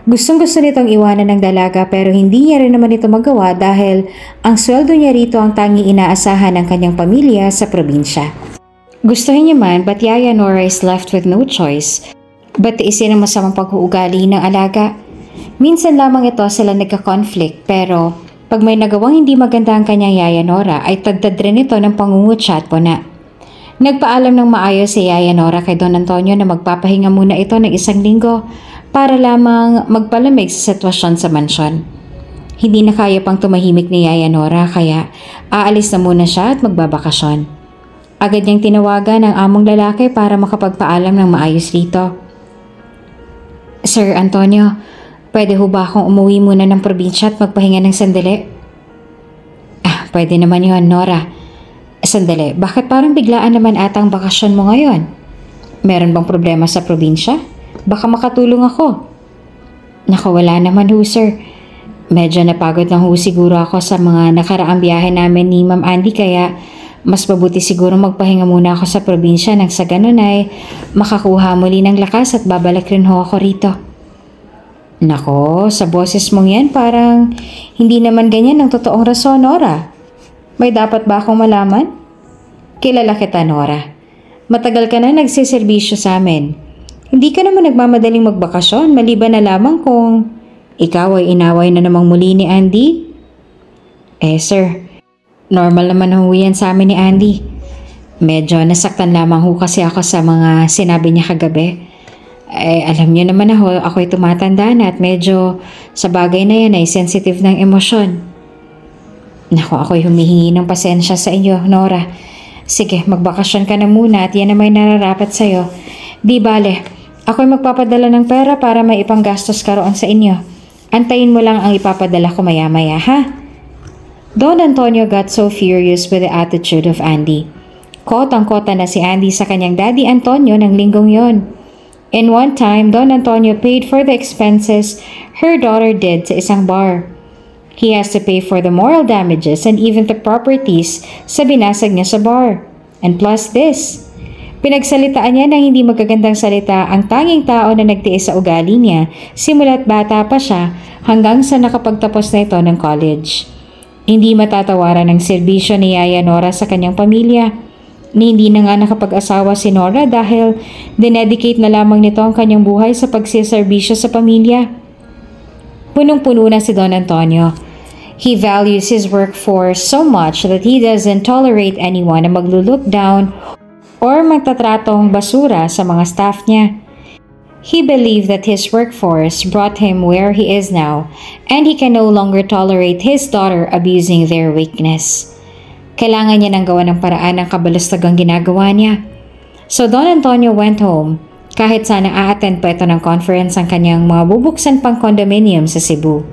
Gustong-gusto nitong iwanan ng dalaga pero hindi niya rin naman ito magawa dahil ang sweldo niya rito ang tanging inaasahan ng kanyang pamilya sa probinsya. Gustuhin niya man, but Yaya Nora is left with no choice but tiisin ang masamang pag-uugali ng alaga. Minsan lamang ito sila nagka-conflict pero pag may nagawang hindi maganda ang kanyang Yaya Nora ay tagtad rin ito ng pangungutya at puna. Nagpaalam ng maayos si Yaya Nora kay Don Antonio na magpapahinga muna ito ng 1 linggo para lamang magpalamig sa sitwasyon sa mansyon. Hindi na kaya pang tumahimik ni Yaya Nora kaya aalis na muna siya at magbabakasyon. Agad niyang tinawagan ang among lalaki para makapagpaalam ng maayos rito. Sir Antonio, pwede ho ba akong umuwi muna ng probinsya at magpahinga ng sandali? Pwede naman yun, Nora. Sandali, bakit parang biglaan naman atang bakasyon mo ngayon? Meron bang problema sa probinsya? Baka makatulong ako. Naku, wala naman ho, sir. Medyo napagod lang ho siguro ako sa mga nakaraang biyahe namin ni Ma'am Andy kaya mas mabuti siguro magpahinga muna ako sa probinsya nang sa ganun ay makakuha muli ng lakas at babalik rin ho ako rito. Nako, sa boses mong yan parang hindi naman ganyan ang totoong rason, Nora. May dapat ba akong malaman? Kilala kita, Nora. Matagal ka na nagsiservisyo sa amin. Hindi ka naman nagmamadaling magbakasyon maliban na lamang kung ikaw ay inaway na namang muli ni Andy? Sir, normal naman ho yan sa amin ni Andy. Medyo nasaktan lamang ho kasi ako sa mga sinabi niya kagabi. Alam niyo naman ako'y tumatanda na at medyo sa bagay na yan ay sensitive ng emosyon. Naku, ako'y humihingi ng pasensya sa inyo, Nora. Sige, magbakasyon ka na muna at yan na may nararapat sa'yo. Di bale, ako'y magpapadala ng pera para may ipanggastos ka roon sa inyo. Antayin mo lang ang ipapadala ko maya-maya, ha? Don Antonio got so furious with the attitude of Andy. Kotang-kota na si Andy sa kanyang Daddy Antonio ng linggong yon. In one time, Don Antonio paid for the expenses her daughter did sa isang bar. He has to pay for the moral damages and even the properties sa binasag niya sa bar. And plus this, pinagsalitaan niya ng hindi magagandang salita ang tanging tao na nagtiis sa ugali niya simula't bata pa siya hanggang sa nakapagtapos na ito ng college. Hindi matatawaran ang serbisyo ni Yaya Nora sa kanyang pamilya. Hindi na nga nakapag-asawa si Nora dahil dinedicate na lamang nito ang kanyang buhay sa pagsiservisyo sa pamilya. Punong-puno na si Don Antonio. He values his workforce so much that he doesn't tolerate anyone na maglo-look down or magtatratong basura sa mga staff niya. He believed that his workforce brought him where he is now and he can no longer tolerate his daughter abusing their weakness. Kailangan niya nang gawa ng paraan ng kabalastagang ginagawa niya. So Don Antonio went home kahit sana a-attend pa ito ng conference ang kanyang mga bubuksan pang condominium sa Cebu.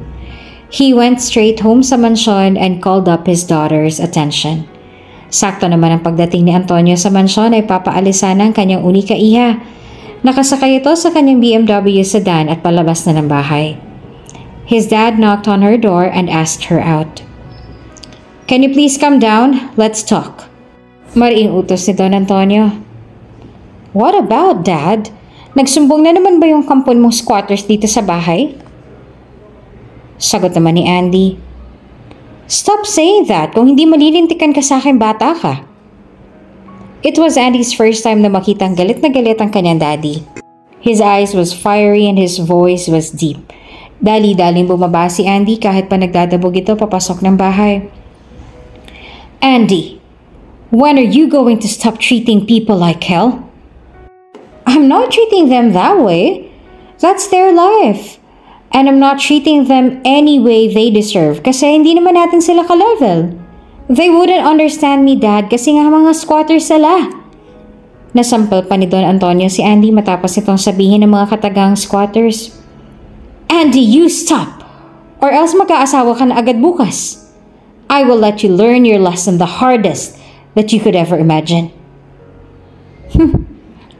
He went straight home sa mansyon and called up his daughter's attention. Sakto naman ang pagdating ni Antonio sa mansyon ay papaalisan ang kanyang unika iha. Nakasakay ito sa kanyang BMW sedan at palabas na ng bahay. His dad knocked on her door and asked her out. Can you please come down? Let's talk. Mariing utos ni Don Antonio. What about, Dad? Nagsumbong na naman ba yung kampon mong squatters dito sa bahay? Sagot naman ni Andy. Stop saying that kung hindi malilintikan ka sa akin bata ka. It was Andy's first time na makitang galit na galit ang kanyang daddy. His eyes was fiery and his voice was deep. Dali-daling bumaba si Andy kahit pa nagdadabog ito papasok ng bahay. Andy, when are you going to stop treating people like hell? I'm not treating them that way. That's their life. And I'm not treating them any way they deserve kasi hindi naman natin sila ka-level. They wouldn't understand me, Dad, kasi nga mga squatters sila. Nasampal pa ni Don Antonio si Andy matapos itong sabihin ng mga katagang squatters. Andy, you stop! Or else mag-aasawa ka na agad bukas. I will let you learn your lesson the hardest that you could ever imagine.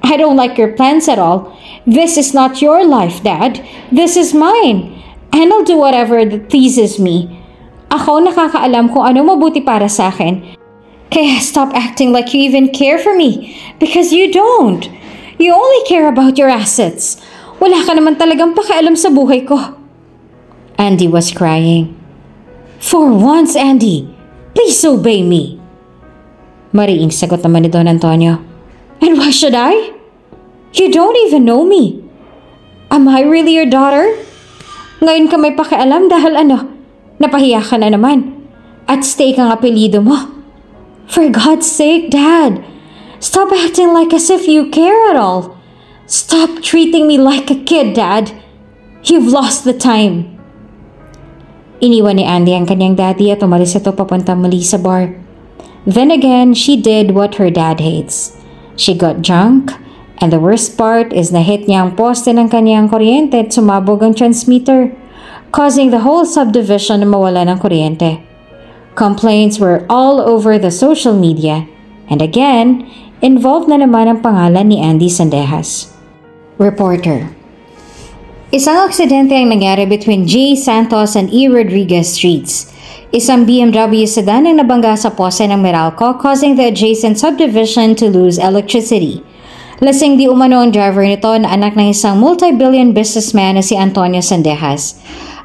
I don't like your plans at all. This is not your life, Dad. This is mine. And I'll do whatever that pleases me. Ako nakakaalam kung ano mabuti para sa akin. Kaya stop acting like you even care for me. Because you don't. You only care about your assets. Wala ka naman talagang pakialam sa buhay ko. Andy was crying. For once, Andy, please obey me. Mariing sagot naman ni Don Antonio. And why should I? You don't even know me. Am I really your daughter? Ngayon ka may pakialam dahil napahiya ka na naman. At stake ang apelido mo. For God's sake, Dad, stop acting like as if you care at all. Stop treating me like a kid, Dad. You've lost the time. Iniwan ni Andy ang kanyang daddy at umalis ito papunta muli sa bar. Then again, she did what her dad hates. She got drunk, and the worst part is na-hit niya ang poste ng kanyang kuryente at sumabog ang transmitter, causing the whole subdivision na mawala ng kuryente. Complaints were all over the social media, and again, involved na naman ang pangalan ni Andy Sandejas. Reporter: Isang aksidente ang nangyari between J. Santos and E. Rodriguez streets. Isang BMW sedan ang nabangga sa poste ng Meralco, causing the adjacent subdivision to lose electricity. Lasing di umano ang driver nito na anak ng isang multi-billion businessman na si Antonio Sandejas.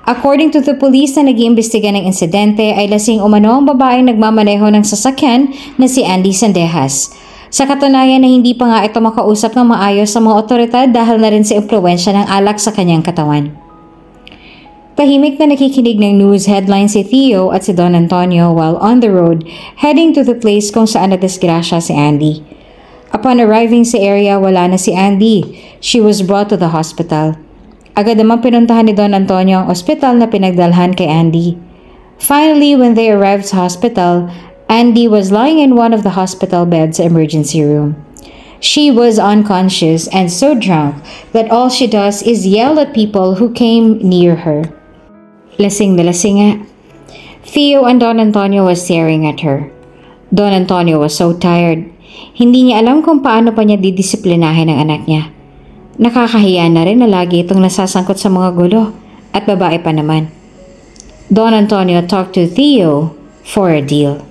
According to the police na nag-iimbestiga ng insidente ay lasing umano ang babaeng nagmamaneho ng sasakyan na si Andy Sandejas. Sa katunayan na hindi pa nga ito makausap ng maayos sa mga otoridad dahil na rin sa impluwensya ng alak sa kanyang katawan. Tahimik na nakikinig ng news headline si Theo at si Don Antonio while on the road heading to the place kung saan nadisgrasya si Andy. Upon arriving sa area, wala na si Andy. She was brought to the hospital. Agad naman pinuntahan ni Don Antonio ang ospital na pinagdalhan kay Andy. Finally, when they arrived sa hospital, Andy was lying in one of the hospital beds emergency room. She was unconscious and so drunk that all she does is yell at people who came near her. Lasing na lasing nga. Theo and Don Antonio was staring at her. Don Antonio was so tired. Hindi niya alam kung paano pa niya didisiplinahin ang anak niya. Nakakahiya na rin na lagi itong nasasangkot sa mga gulo at babae pa naman. Don Antonio talked to Theo for a deal.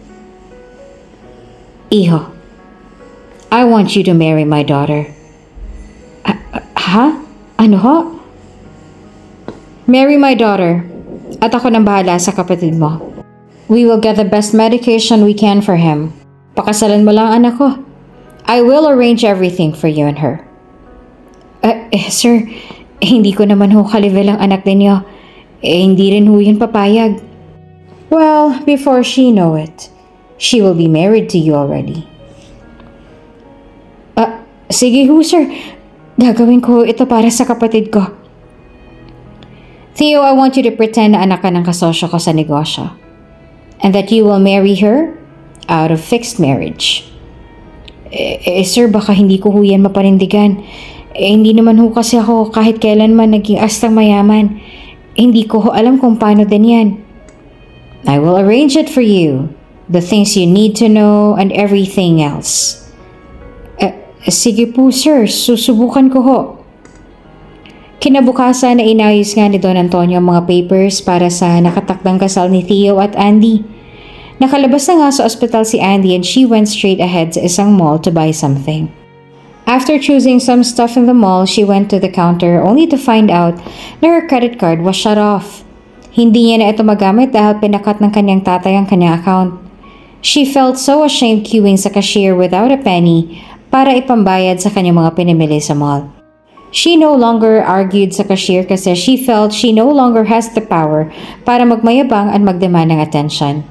Iho, I want you to marry my daughter. Ha? Ano ho? Marry my daughter. At ako nang bahala sa kapatid mo. We will get the best medication we can for him. Pakasalan mo lang anak ko. I will arrange everything for you and her. Sir, hindi ko naman ho kalivel ang anak ninyo. Hindi rin ho yun papayag. Well, before she know it, she will be married to you already. Sige ho sir, gagawin ko ito para sa kapatid ko. Theo, I want you to pretend na anak ka ng kasosyo ko sa negosyo. And that you will marry her out of fixed marriage. Sir, baka hindi ko ho yan mapanindigan. Hindi naman ho kasi ako kahit kailanman naging astang mayaman. Hindi ko ho alam kung paano din yan. I will arrange it for you. The things you need to know and everything else. Sige po sir, susubukan ko ho. Kinabukasan na inayos nga ni Don Antonio ang mga papers para sa nakatakdang kasal ni Theo at Andy. Nakalabas na nga sa ospital si Andy and she went straight ahead sa isang mall to buy something. After choosing some stuff in the mall, she went to the counter only to find out na her credit card was shut off. Hindi niya na ito magamit dahil pinakat ng kanyang tatay ang kanyang account. She felt so ashamed queuing sa cashier without a penny para ipambayad sa kanyang mga pinamili sa mall. She no longer argued sa cashier kasi she felt she no longer has the power para magmayabang at magdemand ng attention.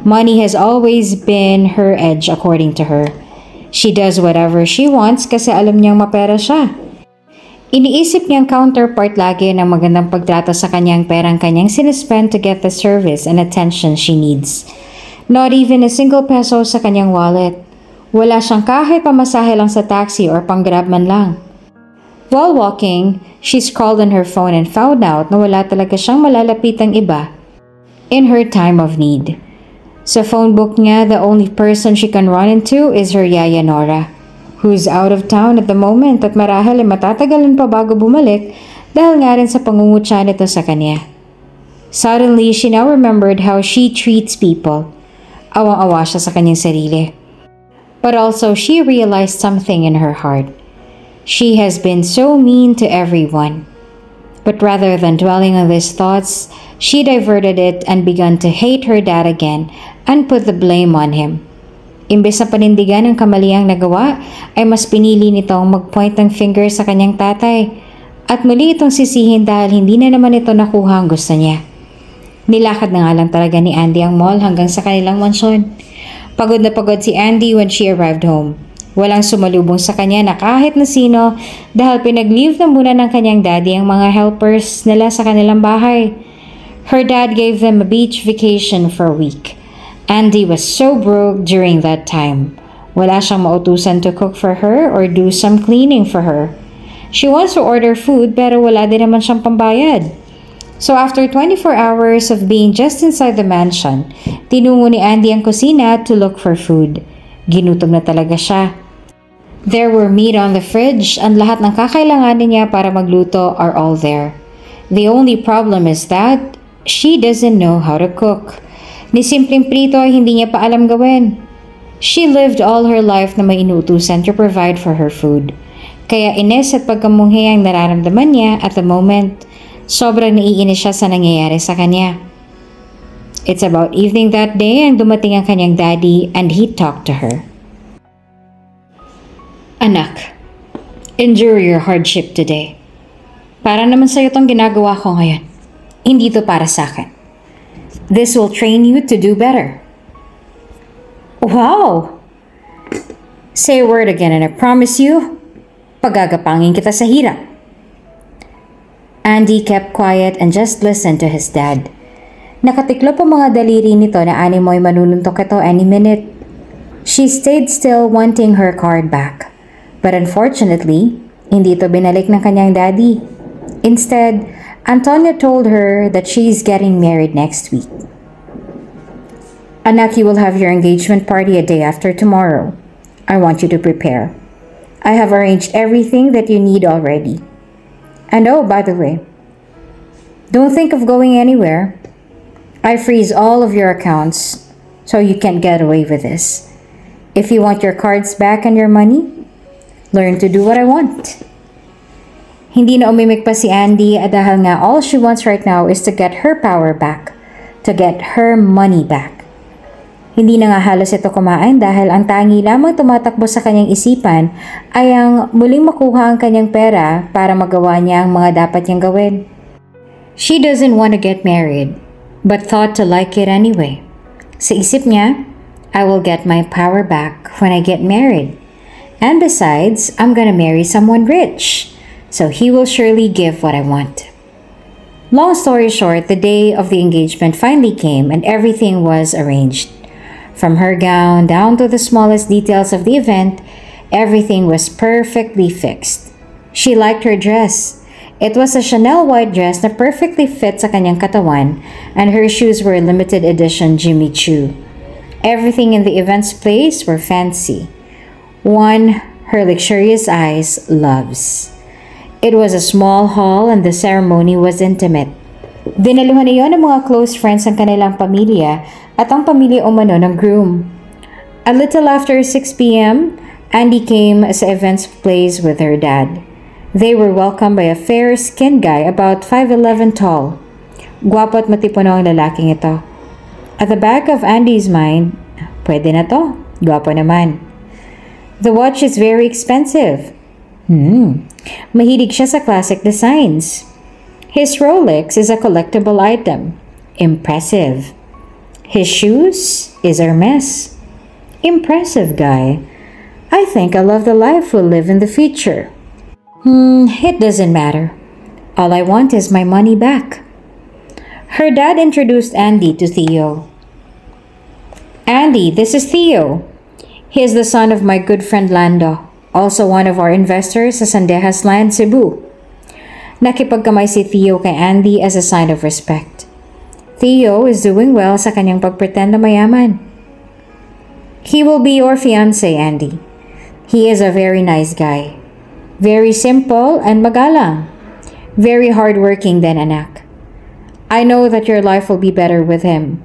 Money has always been her edge according to her. She does whatever she wants kasi alam niyang mapera siya. Iniisip niyang counterpart lagi ng magandang pagtrato sa kanyang perang kanyang sinispend to get the service and attention she needs. Not even a single peso sa kanyang wallet. Wala siyang kahit pamasahe lang sa taxi or pang-grab man lang. While walking, she scrolled on her phone and found out na wala talaga siyang malalapitang iba in her time of need. Sa phone book niya, the only person she can run into is her yaya Nora, who's out of town at the moment at marahil ay matatagalan pa bago bumalik dahil nga rin sa pangungutya nito sa kanya. Suddenly, she now remembered how she treats people. Awang-awa siya sa kanyang sarili. But also, she realized something in her heart. She has been so mean to everyone. But rather than dwelling on these thoughts, she diverted it and began to hate her dad again and put the blame on him. Imbes na panindigan ang kamaliang nagawa, ay mas pinili nitong mag-point ng finger sa kanyang tatay at muli itong sisihin dahil hindi na naman ito nakuha ang gusto niya. Nilakad na nga lang talaga ni Andy ang mall hanggang sa kanilang mansyon. Pagod na pagod si Andy when she arrived home. Walang sumalubong sa kanya na kahit na sino dahil pinag-leave na muna ng kanyang daddy ang mga helpers nila sa kanilang bahay. Her dad gave them a beach vacation for a week. Andy was so broke during that time. Wala siyang mautusan to cook for her or do some cleaning for her. She wants to order food pero wala din naman siyang pambayad. So after 24 hours of being just inside the mansion, tinungo ni Andy ang kusina to look for food. Ginutom na talaga siya. There were meat on the fridge and lahat ng kakailanganin niya para magluto are all there. The only problem is that she doesn't know how to cook. Ni simpleng prito ay hindi niya pa alam gawin. She lived all her life na may inuutusan to provide for her food. Kaya ines at pagkamunghi ang nararamdaman niya at the moment, sobrang naiinis siya sa nangyayari sa kanya. It's about evening that day ang dumating ang kanyang daddy and he talked to her. Anak, endure your hardship today. Para naman sa'yo itong ginagawa ko ngayon. Hindi to para sa akin. This will train you to do better. Wow! Say a word again and I promise you, pagagapangin kita sa hirap. Andy kept quiet and just listened to his dad. Nakatiklop ang mga daliri nito na animoy manununtok ito any minute. She stayed still wanting her card back. But unfortunately, hindi ito binalik ng kanyang daddy. Instead, Antonio told her that she's getting married next week. Anak, you will have your engagement party a day after tomorrow. I want you to prepare. I have arranged everything that you need already. And oh, by the way, don't think of going anywhere. I freeze all of your accounts so you can't get away with this. If you want your cards back and your money, learn to do what I want. Hindi na umimik pa si Andy dahil nga all she wants right now is to get her power back, to get her money back. Hindi na nga halos ito kumain dahil ang tangi lamang tumatakbo sa kanyang isipan ay ang muling makuha ang kanyang pera para magawa niya ang mga dapat niyang gawin. She doesn't want to get married, but thought to like it anyway. Sa isip niya, I will get my power back when I get married. And besides, I'm gonna marry someone rich. So he will surely give what I want. Long story short, the day of the engagement finally came and everything was arranged. From her gown down to the smallest details of the event, everything was perfectly fixed. She liked her dress. It was a Chanel white dress na perfectly fit sa kanyang katawan and her shoes were limited edition Jimmy Choo. Everything in the event's place were fancy. One her luxurious eyes loves. It was a small hall and the ceremony was intimate. Dinaluhan niyon ng mga close friends ang kanilang pamilya at ang pamilya umano ng groom. A little after 6 p.m., Andy came sa event's place with her dad. They were welcomed by a fair-skinned guy about 5'11" tall. Gwapo at matipuno ang lalaking ito. At the back of Andy's mind, pwede na to, gwapo naman. The watch is very expensive. Mahilig siya sa classic designs. His Rolex is a collectible item. Impressive. His shoes is Hermes. Impressive guy. I think I love the life we'll live in the future. It doesn't matter. All I want is my money back. Her dad introduced Andy to Theo. Andy, this is Theo. He is the son of my good friend Lando, also one of our investors sa Sandejas Land, Cebu. Nakipagkamay si Theo kay Andy as a sign of respect. Theo is doing well sa kanyang pagpretend na mayaman. He will be your fiancé, Andy. He is a very nice guy. Very simple and magalang. Very hardworking din, anak. I know that your life will be better with him.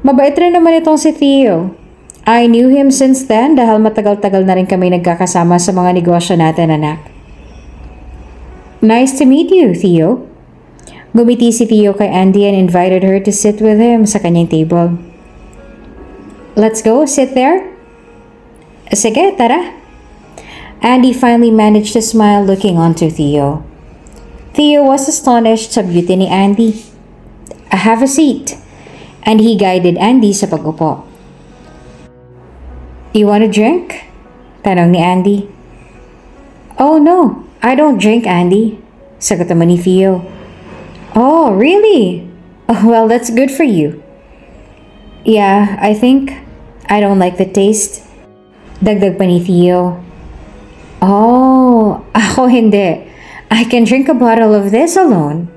Mabait rin naman itong si Theo. I knew him since then dahil matagal-tagal na rin kami nagkakasama sa mga negosyo natin, anak. Nice to meet you, Theo. Gumiti si Theo kay Andy and invited her to sit with him sa kanyang table. Let's go, sit there. Sige, tara. Andy finally managed to smile looking onto Theo. Theo was astonished sa beauty ni Andy. Have a seat. And he guided Andy sa pag-upo. You want a drink? Tanong ni Andy. Oh no, I don't drink, Andy. Sagot naman ni Theo. Oh, really? Oh, well, that's good for you. Yeah, I think I don't like the taste. Dagdag pa ni Theo. Oh, ako hindi. I can drink a bottle of this alone.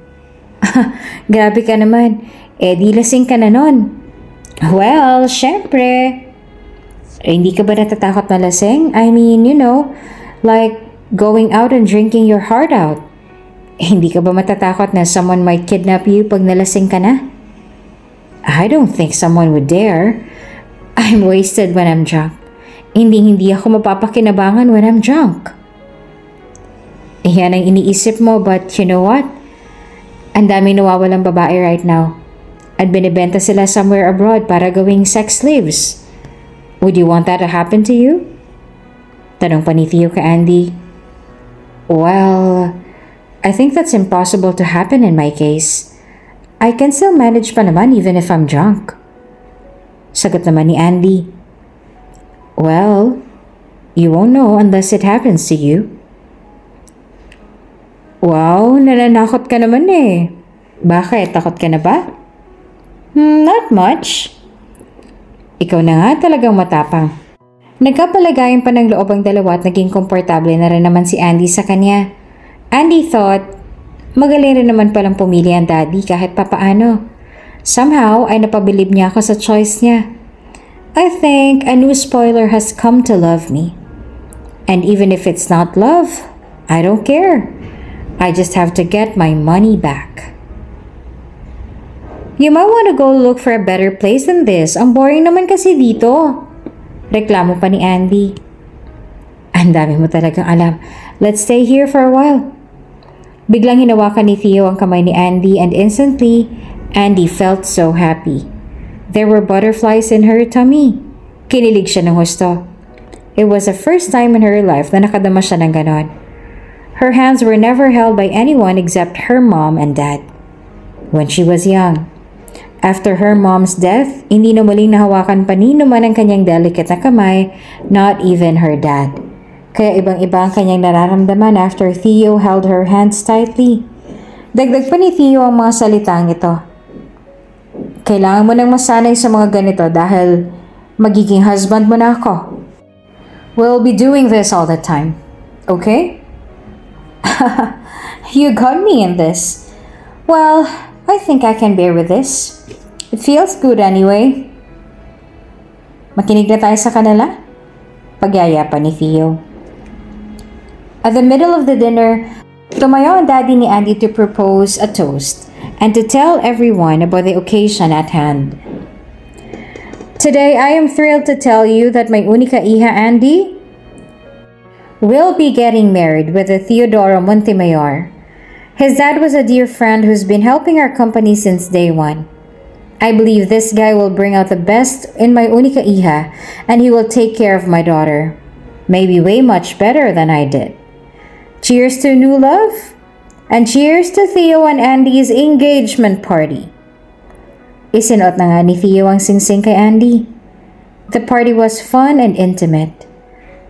Grabe ka naman. Di lasing ka na nun. Well, syempre. Hindi ka ba natatakot na lasing? I mean, like going out and drinking your heart out. Hindi ka ba matatakot na someone might kidnap you pag nalasing ka na? I don't think someone would dare. I'm wasted when I'm drunk. Hindi ako mapapakinabangan when I'm drunk. Yan ang iniisip mo, but you know what? Ang dami nawawalang babae right now. At binibenta sila somewhere abroad para gawing sex slaves. Would you want that to happen to you? Tanong pa ni Theo kay Andy. Well, I think that's impossible to happen in my case. I can still manage pa naman even if I'm drunk. Sagot naman ni Andy. Well, you won't know unless it happens to you. Wow, nananakot ka naman eh. Bakit? Takot ka na ba? Not much. Ikaw na nga talagang matapang. Nagkapalagayan pa ng loob ang dalawa at naging komportable na rin naman si Andy sa kanya. Andy thought, magaling rin naman palang pumili ang daddy kahit papaano. Somehow ay napabilib niya ako sa choice niya. I think a new spoiler has come to love me. And even if it's not love, I don't care. I just have to get my money back. You might want to go look for a better place than this. Ang boring naman kasi dito. Reklamo pa ni Andy. Ang dami mo talagang alam. Let's stay here for a while. Biglang hinawakan ni Theo ang kamay ni Andy and instantly, Andy felt so happy. There were butterflies in her tummy. Kinilig siya ng husto. It was the first time in her life na nakadama siya ng ganon. Her hands were never held by anyone except her mom and dad. When she was young. After her mom's death, hindi na muling nahawakan pa ni naman ang kanyang delicate na kamay, not even her dad. Kaya ibang-iba ang kanyang nararamdaman after Theo held her hands tightly. Dagdag pa ni Theo ang mga salitang ito. Kailangan mo nang masanay sa mga ganito dahil magiging husband mo na ako. We'll be doing this all the time. Okay? You got me in this. Well, I think I can bear with this. It feels good anyway. Makinig na tayo sa kanila? Pagyaya pa ni Theo. At the middle of the dinner, tumayo ang daddy ni Andy to propose a toast and to tell everyone about the occasion at hand. Today, I am thrilled to tell you that my única hija, Andy, will be getting married with a Theodoro Montemayor. His dad was a dear friend who's been helping our company since day one. I believe this guy will bring out the best in my única hija and he will take care of my daughter. Maybe way much better than I did. Cheers to new love and cheers to Theo and Andy's engagement party. Isinuot na nga ni Theo ang singsing kay Andy. The party was fun and intimate.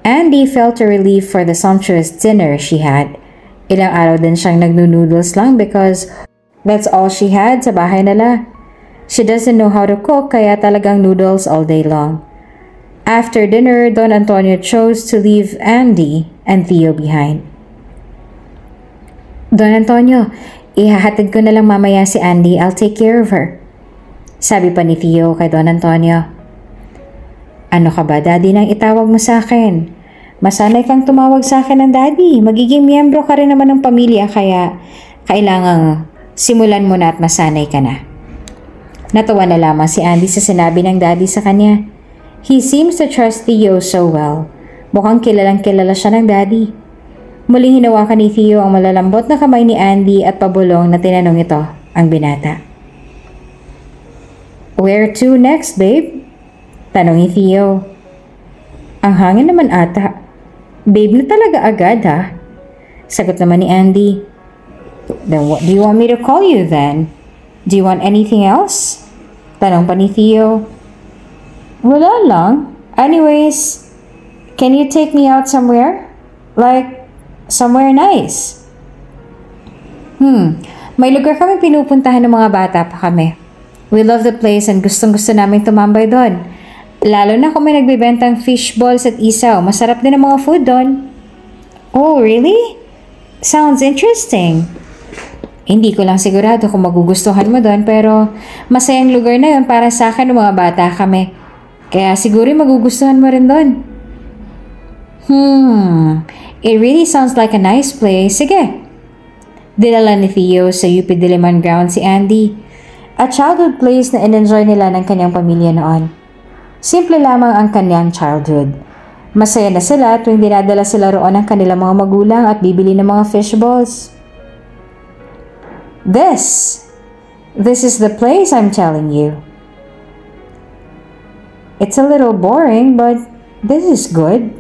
Andy felt a relief for the sumptuous dinner she had. Ilang araw din siyang nagno-noodles lang because that's all she had sa bahay nila. She doesn't know how to cook kaya talagang noodles all day long. After dinner, Don Antonio chose to leave Andy and Theo behind. Don Antonio, ihahatid ko na lang mamaya si Andy. I'll take care of her. Sabi pa ni Theo kay Don Antonio. Ano ka ba, daddy, nang itawag mo sa akin? Masanay kang tumawag sa akin ng daddy. Magiging miyembro ka rin naman ng pamilya kaya kailangang simulan mo na at masanay ka na. Natawa na lamang si Andy sa sinabi ng daddy sa kanya. He seems to trust Theo so well. Mukhang kilalang kilala siya ng daddy. Muling hinawakan ni Theo ang malalambot na kamay ni Andy at pabulong na tinanong ito ang binata. Where to next, babe? Tanong ni Theo. Ang hangin naman ata. Babe na talaga agad ha? Sagot naman ni Andy. Then what do you want me to call you then? Do you want anything else? Tanong pa ni Theo. Wala lang. Anyways, can you take me out somewhere? Like, somewhere nice? May lugar kami pinupuntahan ng mga bata pa kami. We love the place and gustong-gusto namin tumambay doon. Lalo na kung may nagbibentang fish balls at isaw. Masarap din ang mga food doon. Oh, really? Sounds interesting. Hindi ko lang sigurado kung magugustuhan mo doon pero masayang lugar na yun para sa akin ng mga bata kami. Kaya siguro magugustuhan mo rin doon. It really sounds like a nice place. Sige. Dinala ni Theo sa UP Diliman Ground si Andy. A childhood place na in-enjoy nila ng kanyang pamilya noon. Simple lamang ang kanyang childhood. Masaya na sila tuwing dinadala sila roon ng kanilang mga magulang at bibili ng mga fish balls. This is the place I'm telling you. It's a little boring but this is good.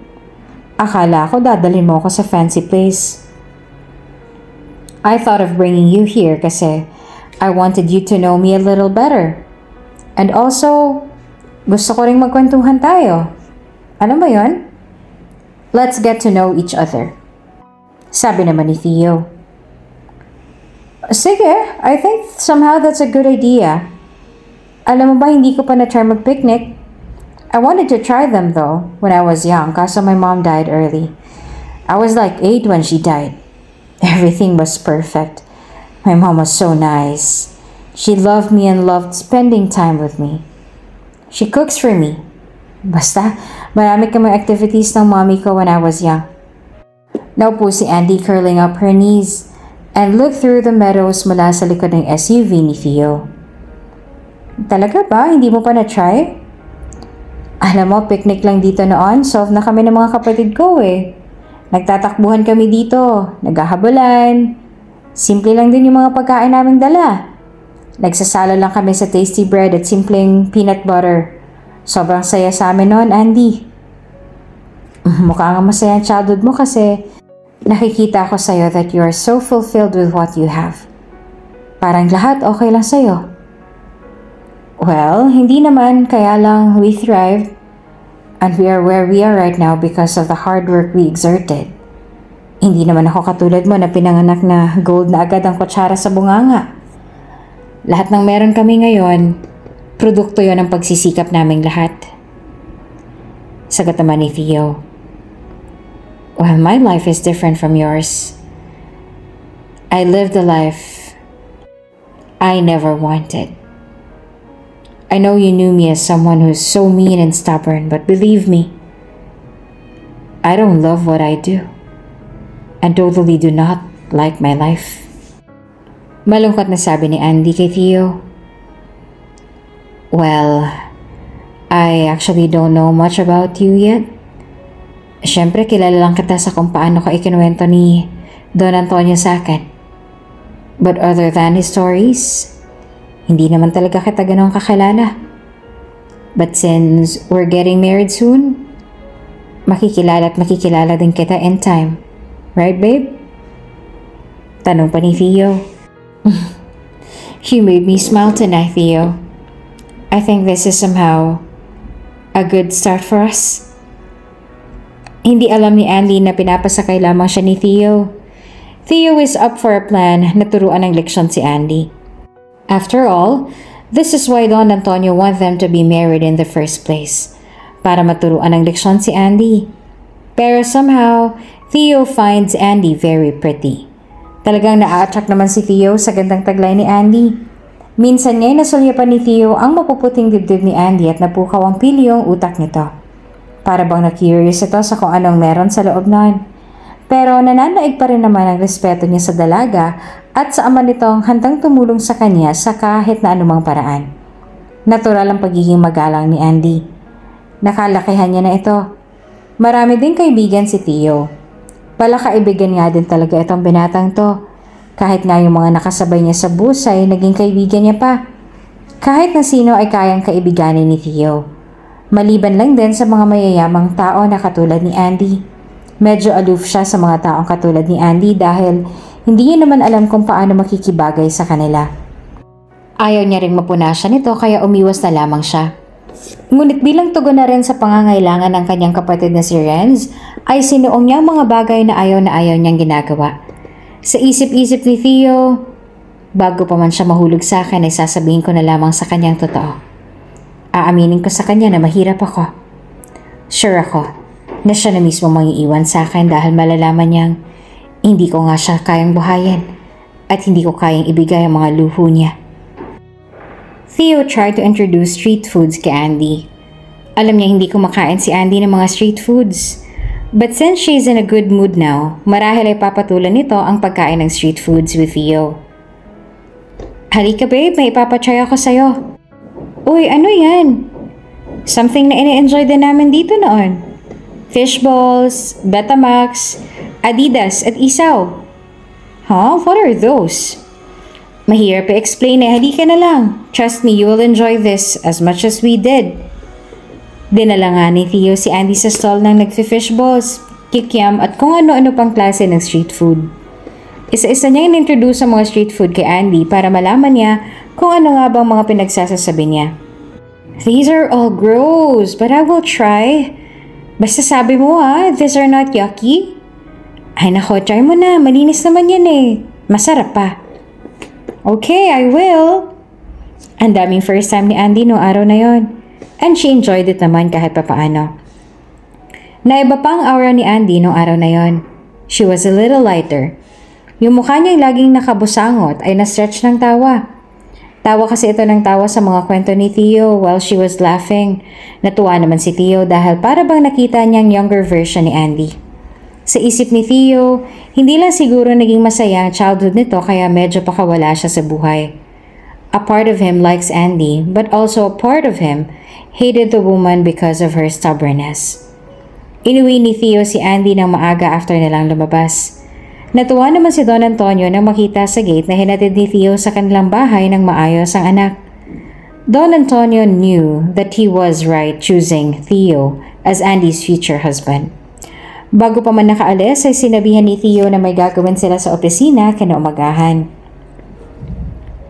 Akala ko dadalhin mo ako sa fancy place. I thought of bringing you here kasi I wanted you to know me a little better. And also, gusto ko ring magkwentuhan tayo. Ano ba yon? Let's get to know each other. Sabi naman ni Theo. Sige, I think somehow that's a good idea. Alam mo ba, hindi ko pa na-try mag-picnic. I wanted to try them though, when I was young, kaso my mom died early. I was like 8 when she died. Everything was perfect. My mom was so nice. She loved me and loved spending time with me. She cooks for me. Basta, marami kaming activities ng mommy ko when I was young. Naupo si Andy curling up her knees and looked through the meadows mula sa likod ng SUV ni Theo. Talaga ba? Hindi mo pa na-try? Alam mo, picnic lang dito noon. Solve na kami ng mga kapatid ko eh. Nagtatakbuhan kami dito. Naghahabulan. Simple lang din yung mga pagkain naming dala. Nagsasalo lang kami sa tasty bread at simpleng peanut butter. Sobrang saya sa amin noon, Andy. Mukha nga masaya ang childhood mo kasi nakikita ko sa'yo that you are so fulfilled with what you have. Parang lahat okay lang sa'yo. Well, hindi naman, kaya lang we thrived. And we are where we are right now because of the hard work we exerted. Hindi naman ako katulad mo na pinanganak na gold na agad ang kutsara sa bunganga. Lahat ng meron kami ngayon, produkto yon ng pagsisikap naming lahat. Sagot naman ni Theo. Well, my life is different from yours. I lived a life I never wanted. I know you knew me as someone who's so mean and stubborn, but believe me, I don't love what I do and totally do not like my life. Malungkot na sabi ni Andy kay Theo. Well, I actually don't know much about you yet. Siyempre, kilala lang kita sa kung paano ka ikinuwento ni Don Antonio sa akin. But other than his stories, hindi naman talaga kita ganun kakilala. But since we're getting married soon, makikilala at makikilala din kita in time. Right, babe? Tanong pa ni Theo. You made me smile tonight, Theo. I think this is somehow a good start for us. Hindi alam ni Andy na pinapasakay lamang siya ni Theo. Theo is up for a plan na turuan ng leksyon si Andy. After all, this is why Don Antonio want them to be married in the first place. Para maturuan ng leksyon si Andy. Pero somehow, Theo finds Andy very pretty. Talagang na-attract naman si Theo sa gandang taglay ni Andy. Minsan nga'y nasulyapan ni Theo ang mapuputing dibdib ni Andy at napukaw ang pilyong utak nito. Para bang na-curious ito sa kung anong meron sa loob nun. Pero nananaig pa rin naman ang respeto niya sa dalaga at sa ama nitong handang tumulong sa kanya sa kahit na anumang paraan. Natural ang pagiging magalang ni Andy. Nakalakihan niya na ito. Marami din kaibigan si Theo. Palakaibigan nga din talaga itong binatang to. Kahit nga yung mga nakasabay niya sa bus ay naging kaibigan niya pa. Kahit na sino ay kayang kaibiganin ni Theo. Maliban lang din sa mga mayayamang tao na katulad ni Andy. Medyo aloof siya sa mga taong katulad ni Andy dahil hindi niya naman alam kung paano makikibagay sa kanila. Ayaw niya ring mapunasan ito kaya umiwas na lamang siya. Ngunit bilang tugon na rin sa pangangailangan ng kanyang kapatid na si Renz, ay sinuong niya ang mga bagay na ayaw niyang ginagawa. Sa isip-isip ni Theo, bago pa man siya mahulog sa akin ay sasabihin ko na lamang sa kanyang totoo. Aaminin ko sa kanya na mahirap ako. Sure ako na siya na mismo mangiiwan sa akin dahil malalaman niyang hindi ko nga siya kayang buhayin at hindi ko kayang ibigay ang mga luho niya. Theo tried to introduce street foods kay Andy. Alam niya hindi kumakain si Andy ng mga street foods. But since she's in a good mood now, marahil ay papatulan nito ang pagkain ng street foods with Theo. Halika babe, may ipapatry ako sa'yo. Uy, ano yan? Something na ine-enjoy din namin dito noon. Fish balls, Betamax, Adidas at Isaw. Huh? What are those? Mahirap i-explain eh. Halika na lang. Trust me, you will enjoy this as much as we did. Dinala nga ni Theo si Andy sa stall ng nagfi-fish balls, kikiam at kung ano-ano pang klase ng street food. Isa-isa niya in-introduce ang mga street food kay Andy para malaman niya kung ano nga bang mga pinagsasasabi niya. These are all gross, but I will try. Basta sabi mo these are not yucky. Ay nako, try mo na. Malinis naman yan eh. Masarap pa. Okay, I will. Ang daming first time ni Andy no araw na yon. And she enjoyed it naman kahit papaano. Naiba pa ang aura ni Andy no araw na yon. She was a little lighter. Yung mukha niyang laging nakabusangot ay na-stretch ng tawa. Tawa kasi ito ng tawa sa mga kwento ni Theo while she was laughing. Natuwa naman si Theo dahil para bang nakita niyang younger version ni Andy. Sa isip ni Theo, hindi lang siguro naging masaya ang childhood nito kaya medyo pakawala siya sa buhay. A part of him likes Andy but also a part of him hated the woman because of her stubbornness. Inuwi ni Theo si Andy ng maaga after nilang lumabas. Natuwa naman si Don Antonio nang makita sa gate na hinatid ni Theo sa kanilang bahay ng maayos ang anak. Don Antonio knew that he was right choosing Theo as Andy's future husband. Bago pa man nakaalis ay sinabihan ni Theo na may gagawin sila sa opisina kinaumagahan.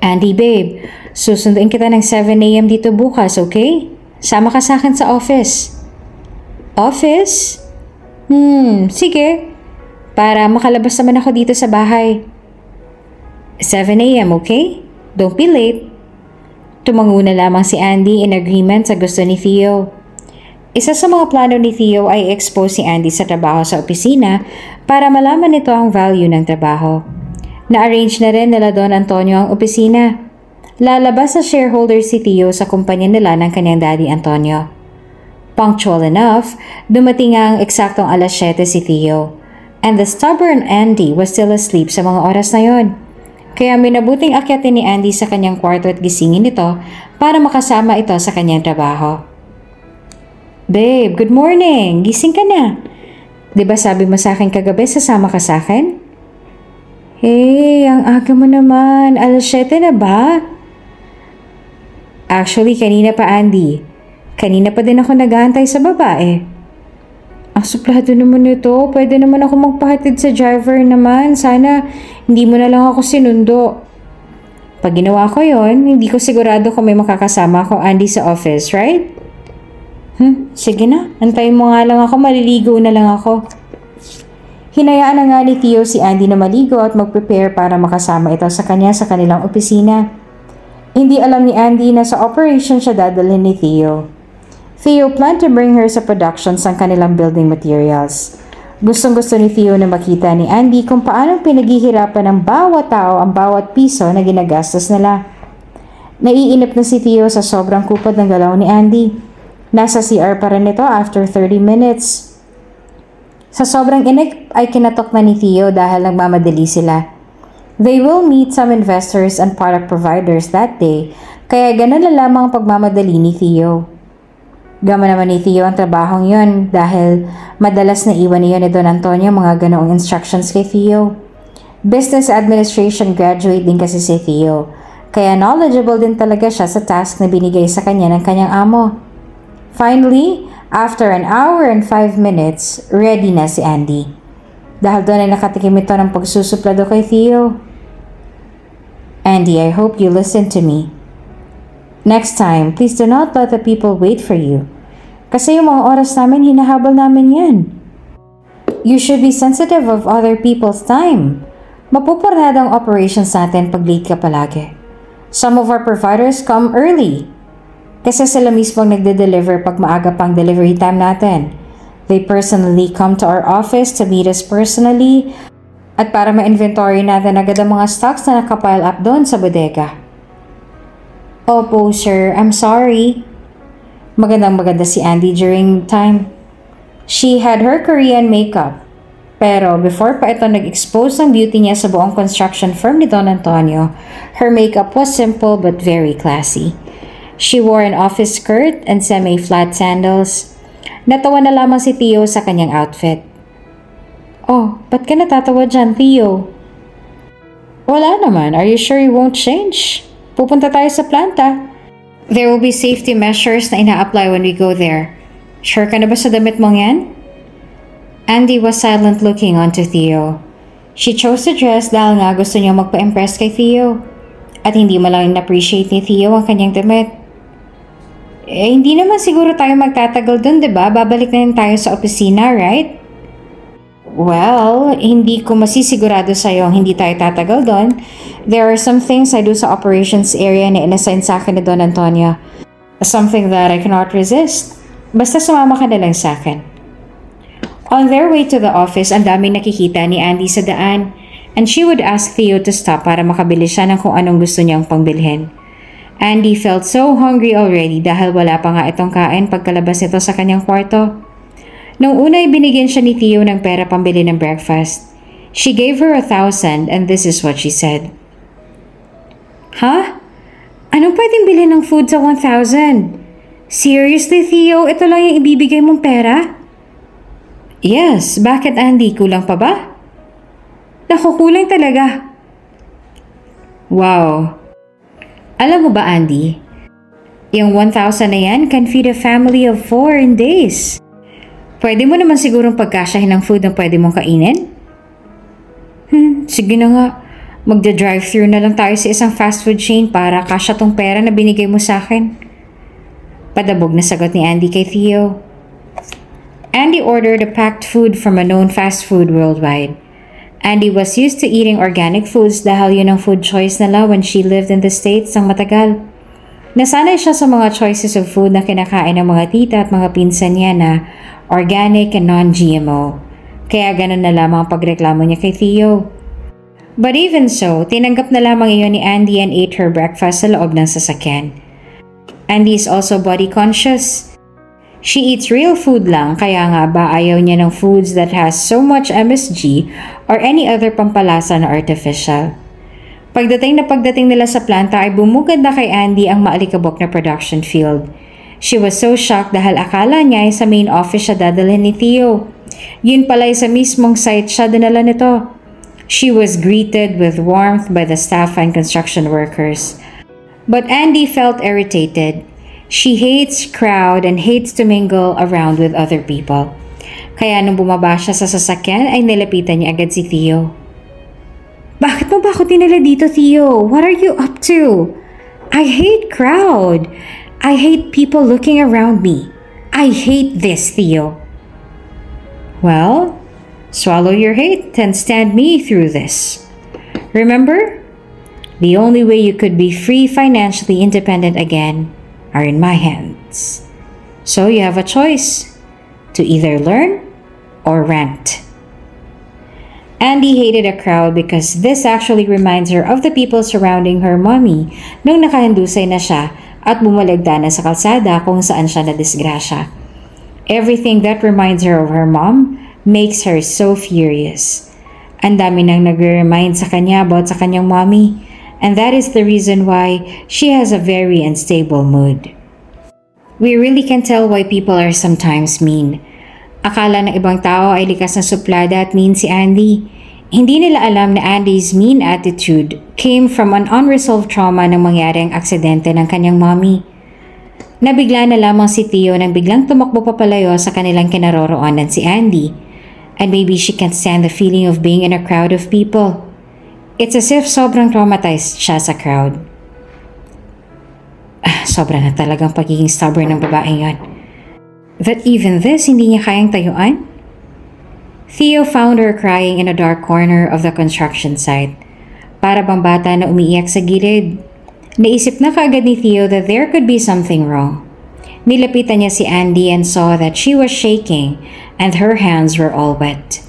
Andy babe, susunduin kita ng 7 AM dito bukas, okay? Sama ka sa akin sa office. Office? Sige. Para makalabas naman ako dito sa bahay. 7 AM, okay? Don't be late. Tumango na lamang si Andy in agreement sa gusto ni Theo. Isa sa mga plano ni Theo ay expose si Andy sa trabaho sa opisina para malaman nito ang value ng trabaho. Na-arrange na rin nila Don Antonio ang opisina. Lalabas sa shareholder si Theo sa kumpanya nila ng kanyang daddy Antonio. Punctual enough, dumating ang eksaktong alas 7 si Theo. And the stubborn Andy was still asleep sa mga oras na yon. Kaya minabuting akyatin ni Andy sa kanyang kwarto at gisingin ito para makasama ito sa kanyang trabaho. Babe, good morning! Gising ka na. Diba sabi mo sa akin kagabi sasama ka sa akin? Hey, ang aga mo naman. Alas 7 na ba? Actually, kanina pa Andy. Kanina pa din ako nag-aantay sa babae. Ang suplado naman ito. Pwede naman ako magpahatid sa driver naman. Sana hindi mo na lang ako sinundo. Pag ginawa ko yon, hindi ko sigurado kung may makakasama ako Andy sa office, right? Sige na. Antayin mo nga lang ako. Maliligo na lang ako. Hinayaan na nga ni Theo si Andy na maligo at mag-prepare para makasama ito sa kanya sa kanilang opisina. Hindi alam ni Andy na sa operation siya dadalhin ni Theo. Theo planned to bring her sa productions ng kanilang building materials. Gustong-gusto ni Theo na makita ni Andy kung paano pinaghihirapan ng bawat tao ang bawat piso na ginagastos nila. Naiinip na si Theo sa sobrang kupad ng galaw ni Andy. Nasa CR pa rin ito after 30 minutes. Sa sobrang inik ay kinatok na ni Theo dahil nagmamadali sila. They will meet some investors and product providers that day, kaya ganun na lamang ang pagmamadali ni Theo. Gama naman ni Theo ang trabahong yon dahil madalas na iwan niya ni Don Antonio mga ganoong instructions kay Theo. Business Administration graduate din kasi si Theo, kaya knowledgeable din talaga siya sa task na binigay sa kanya ng kanyang amo. Finally, after an hour and 5 minutes, ready na si Andy. Dahil doon ay nakatikim ito ng pagsusuplado kay Theo. Andy, I hope you listen to me. Next time, please do not let the people wait for you. Kasi yung mga oras namin, hinahabol namin yan. You should be sensitive of other people's time. Mapupurnada ang operations natin pag late ka palagi. Some of our providers come early. Kasi sila mismo nagde-deliver pag maaga pang delivery time natin. They personally come to our office to meet us personally at para ma-inventory natin agad ang mga stocks na nakapile up doon sa bodega. Opo, sir. I'm sorry. Magandang-maganda si Andy during time. She had her Korean makeup. Pero before pa ito nag-expose ng beauty niya sa buong construction firm ni Don Antonio, her makeup was simple but very classy. She wore an office skirt and semi-flat sandals. Natawa na lamang si Theo sa kanyang outfit. Oh, ba't ka natatawa dyan, Theo? Wala naman. Are you sure you won't change? Pupunta tayo sa planta. There will be safety measures na ina-apply when we go there. Sure ka na ba sa damit mong yan? Andy was silent looking onto Theo. She chose to dress dahil nga gusto niya magpa-impress kay Theo. At hindi mo lang na-appreciate ni Theo ang kanyang damit. Hindi naman siguro tayo magtatagal dun, diba? Babalik na rin tayo sa opisina, right? Well, hindi ko masisigurado sa'yo ang hindi tayo tatagal doon. There are some things I do sa operations area na inassign sa akin ni Don Antonio. Something that I cannot resist. Basta sumama ka na lang sa akin. On their way to the office, ang daming nakikita ni Andy sa daan. And she would ask Theo to stop para makabili siya ng kung anong gusto niyang pangbilhin. Andy felt so hungry already dahil wala pa nga itong kain pagkalabas nito sa kanyang kwarto. Nung una ay binigyan siya ni Theo ng pera pambili ng breakfast. She gave her 1,000 and this is what she said. Ha? Anong pwedeng bilhin ng food sa 1,000? Seriously, Theo? Ito lang yung ibibigay mong pera? Yes. Bakit, Andy? Kulang pa ba? Naku, kulang talaga. Wow. Alam mo ba, Andy? Yung 1,000 na yan can feed a family of 4 in days. Pwede mo naman sigurong pagkasyahin ng food na pwede mong kainin? Sige na nga. Magda-drive-thru na lang tayo sa isang fast food chain para kasya tong pera na binigay mo sa akin. Padabog na sagot ni Andy kay Theo. Andy ordered a packed food from a known fast food worldwide. Andy was used to eating organic foods dahil yun ang food choice nila when she lived in the States ng matagal. Nasanay siya sa mga choices of food na kinakain ng mga tita at mga pinsan niya na organic and non-GMO. Kaya ganun na lamang ang pagreklamo niya kay Theo. But even so, tinanggap na lamang iyon ni Andy and ate her breakfast sa loob ng sasakyan. Andy is also body conscious. She eats real food lang, kaya nga ba ayaw niya ng foods that has so much MSG or any other pampalasa na artificial. Pagdating nila sa planta ay bumugad na kay Andy ang maalikabok na production field. She was so shocked dahil akala niya ay sa main office siya dadalhin ni Theo. Yun pala ay sa mismong site siya dinala nito. She was greeted with warmth by the staff and construction workers. But Andy felt irritated. She hates crowd and hates to mingle around with other people. Kaya nung bumaba siya sa sasakyan ay nilapitan niya agad si Theo. Bakit mo ba ako dinala dito, Theo? What are you up to? I hate crowd. I hate people looking around me. I hate this, Theo. Well, Swallow your hate and stand me through this. Remember, the only way you could be free, financially independent again are in my hands. So you have a choice to either learn or rant. Andy hated a crowd because this actually reminds her of the people surrounding her mommy nung nakahandusay na siya at bumalagda na sa kalsada kung saan siya nadisgrasya. Everything that reminds her of her mom makes her so furious. Ang dami nang nagre-remind sa kanya about sa kanyang mommy, and that is the reason why she has a very unstable mood. We really can tell why people are sometimes mean. Akala ng ibang tao ay likas na suplada at mean si Andy. Hindi nila alam na Andy's mean attitude came from an unresolved trauma nang mangyaring aksidente ng kanyang mommy. Nabigla na lamang si Theo nang biglang tumakbo papalayo sa kanilang kinaroroonan si Andy. And maybe she can't stand the feeling of being in a crowd of people. It's as if sobrang traumatized siya sa crowd. Sobra na talagang pagiging stubborn ng babaeng yon. That even this hindi niya kayang tayuan? Theo found her crying in a dark corner of the construction site. Para bang bata na umiiyak sa gilid. Naisip na kaagad ni Theo that there could be something wrong. Nilapitan niya si Andy and saw that she was shaking and her hands were all wet.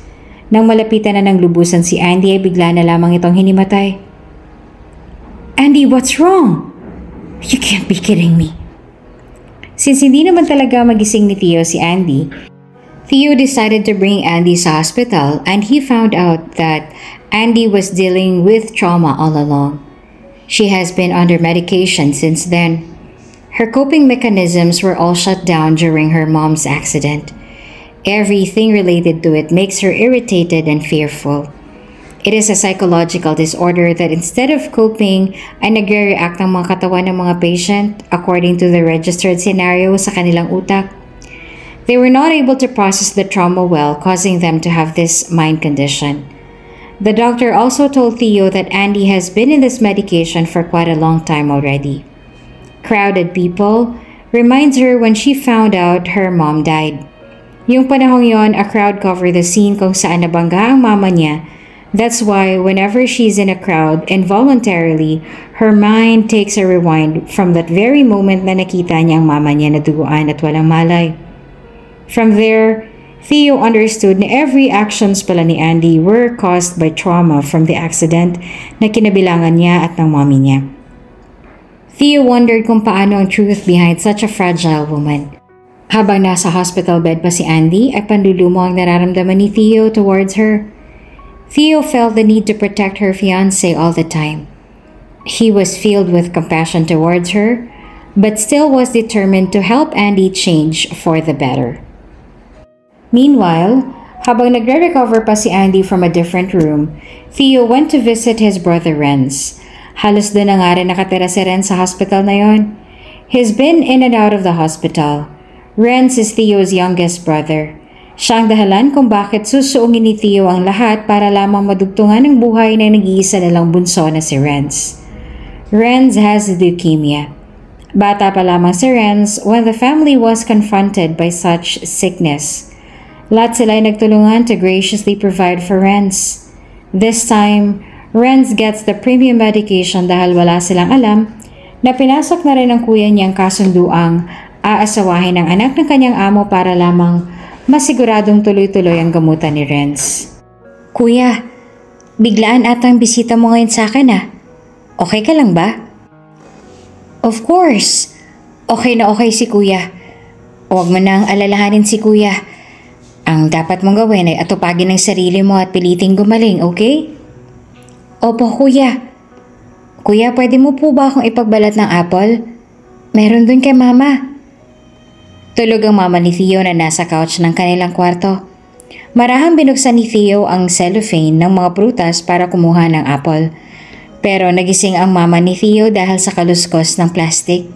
Nang malapitan na ng lubusan si Andy ay bigla na lamang itong hinimatay. Andy, what's wrong? You can't be kidding me. Since hindi naman talaga magising ni Theo si Andy, Theo decided to bring Andy sa hospital and he found out that Andy was dealing with trauma all along. She has been under medication since then. Her coping mechanisms were all shut down during her mom's accident. Everything related to it makes her irritated and fearful. It is a psychological disorder that instead of coping ay nagre-react ang mga katawan ng mga patient according to the registered scenario sa kanilang utak. They were not able to process the trauma well, causing them to have this mind condition. The doctor also told Theo that Andy has been in this medication for quite a long time already. Crowded people reminds her when she found out her mom died. Yung panahong yon, a crowd covered the scene kung saan nabangga ang mama niya. That's why whenever she's in a crowd, involuntarily, her mind takes a rewind from that very moment na nakita niya ang mama niya na duguan at walang malay. From there, Theo understood na every actions pala ni Andy were caused by trauma from the accident na kinabilangan niya at ng mommy niya. Theo wondered kung paano ang truth behind such a fragile woman. Habang nasa hospital bed pa si Andy, ay panlulumo ang nararamdaman ni Theo towards her. Theo felt the need to protect her fiancé all the time. He was filled with compassion towards her, but still was determined to help Andy change for the better. Meanwhile, habang nagre-recover pa si Andy from a different room, Theo went to visit his brother Renz. Halos doon na nga rin nakatira si Renz sa hospital na yon. He's been in and out of the hospital. Renz is Theo's youngest brother. Siya ang dahilan kung bakit susuungin ni Theo ang lahat para lamang madugtungan ang buhay na nag-iisa nilang bunso na si Renz. Renz has leukemia. Bata pa lamang si Renz when the family was confronted by such sickness. Lahat sila ay nagtulungan to graciously provide for Renz. This time, Renz gets the premium medication dahil wala silang alam na pinasok na rin ng kuya niyang kasunduang aasawahin ang anak ng kanyang amo para lamang masiguradong tuloy-tuloy ang gamutan ni Renz. Kuya, biglaan atang bisita mo ngayon sa akin ah. Okay ka lang ba? Of course. Okay na okay si kuya. Huwag mo nang alalahanin si kuya. Ang dapat mong gawin ay atupagin ang sarili mo at piliting gumaling, okay? Opo kuya. Kuya, pwede mo po ba akong ipagbalat ng apple? Meron dun kay mama. Tulog ang mama ni Theo na nasa couch ng kanilang kwarto. Marahang binuksan ni Theo ang cellophane ng mga prutas para kumuha ng apple. Pero nagising ang mama ni Theo dahil sa kaluskos ng plastic.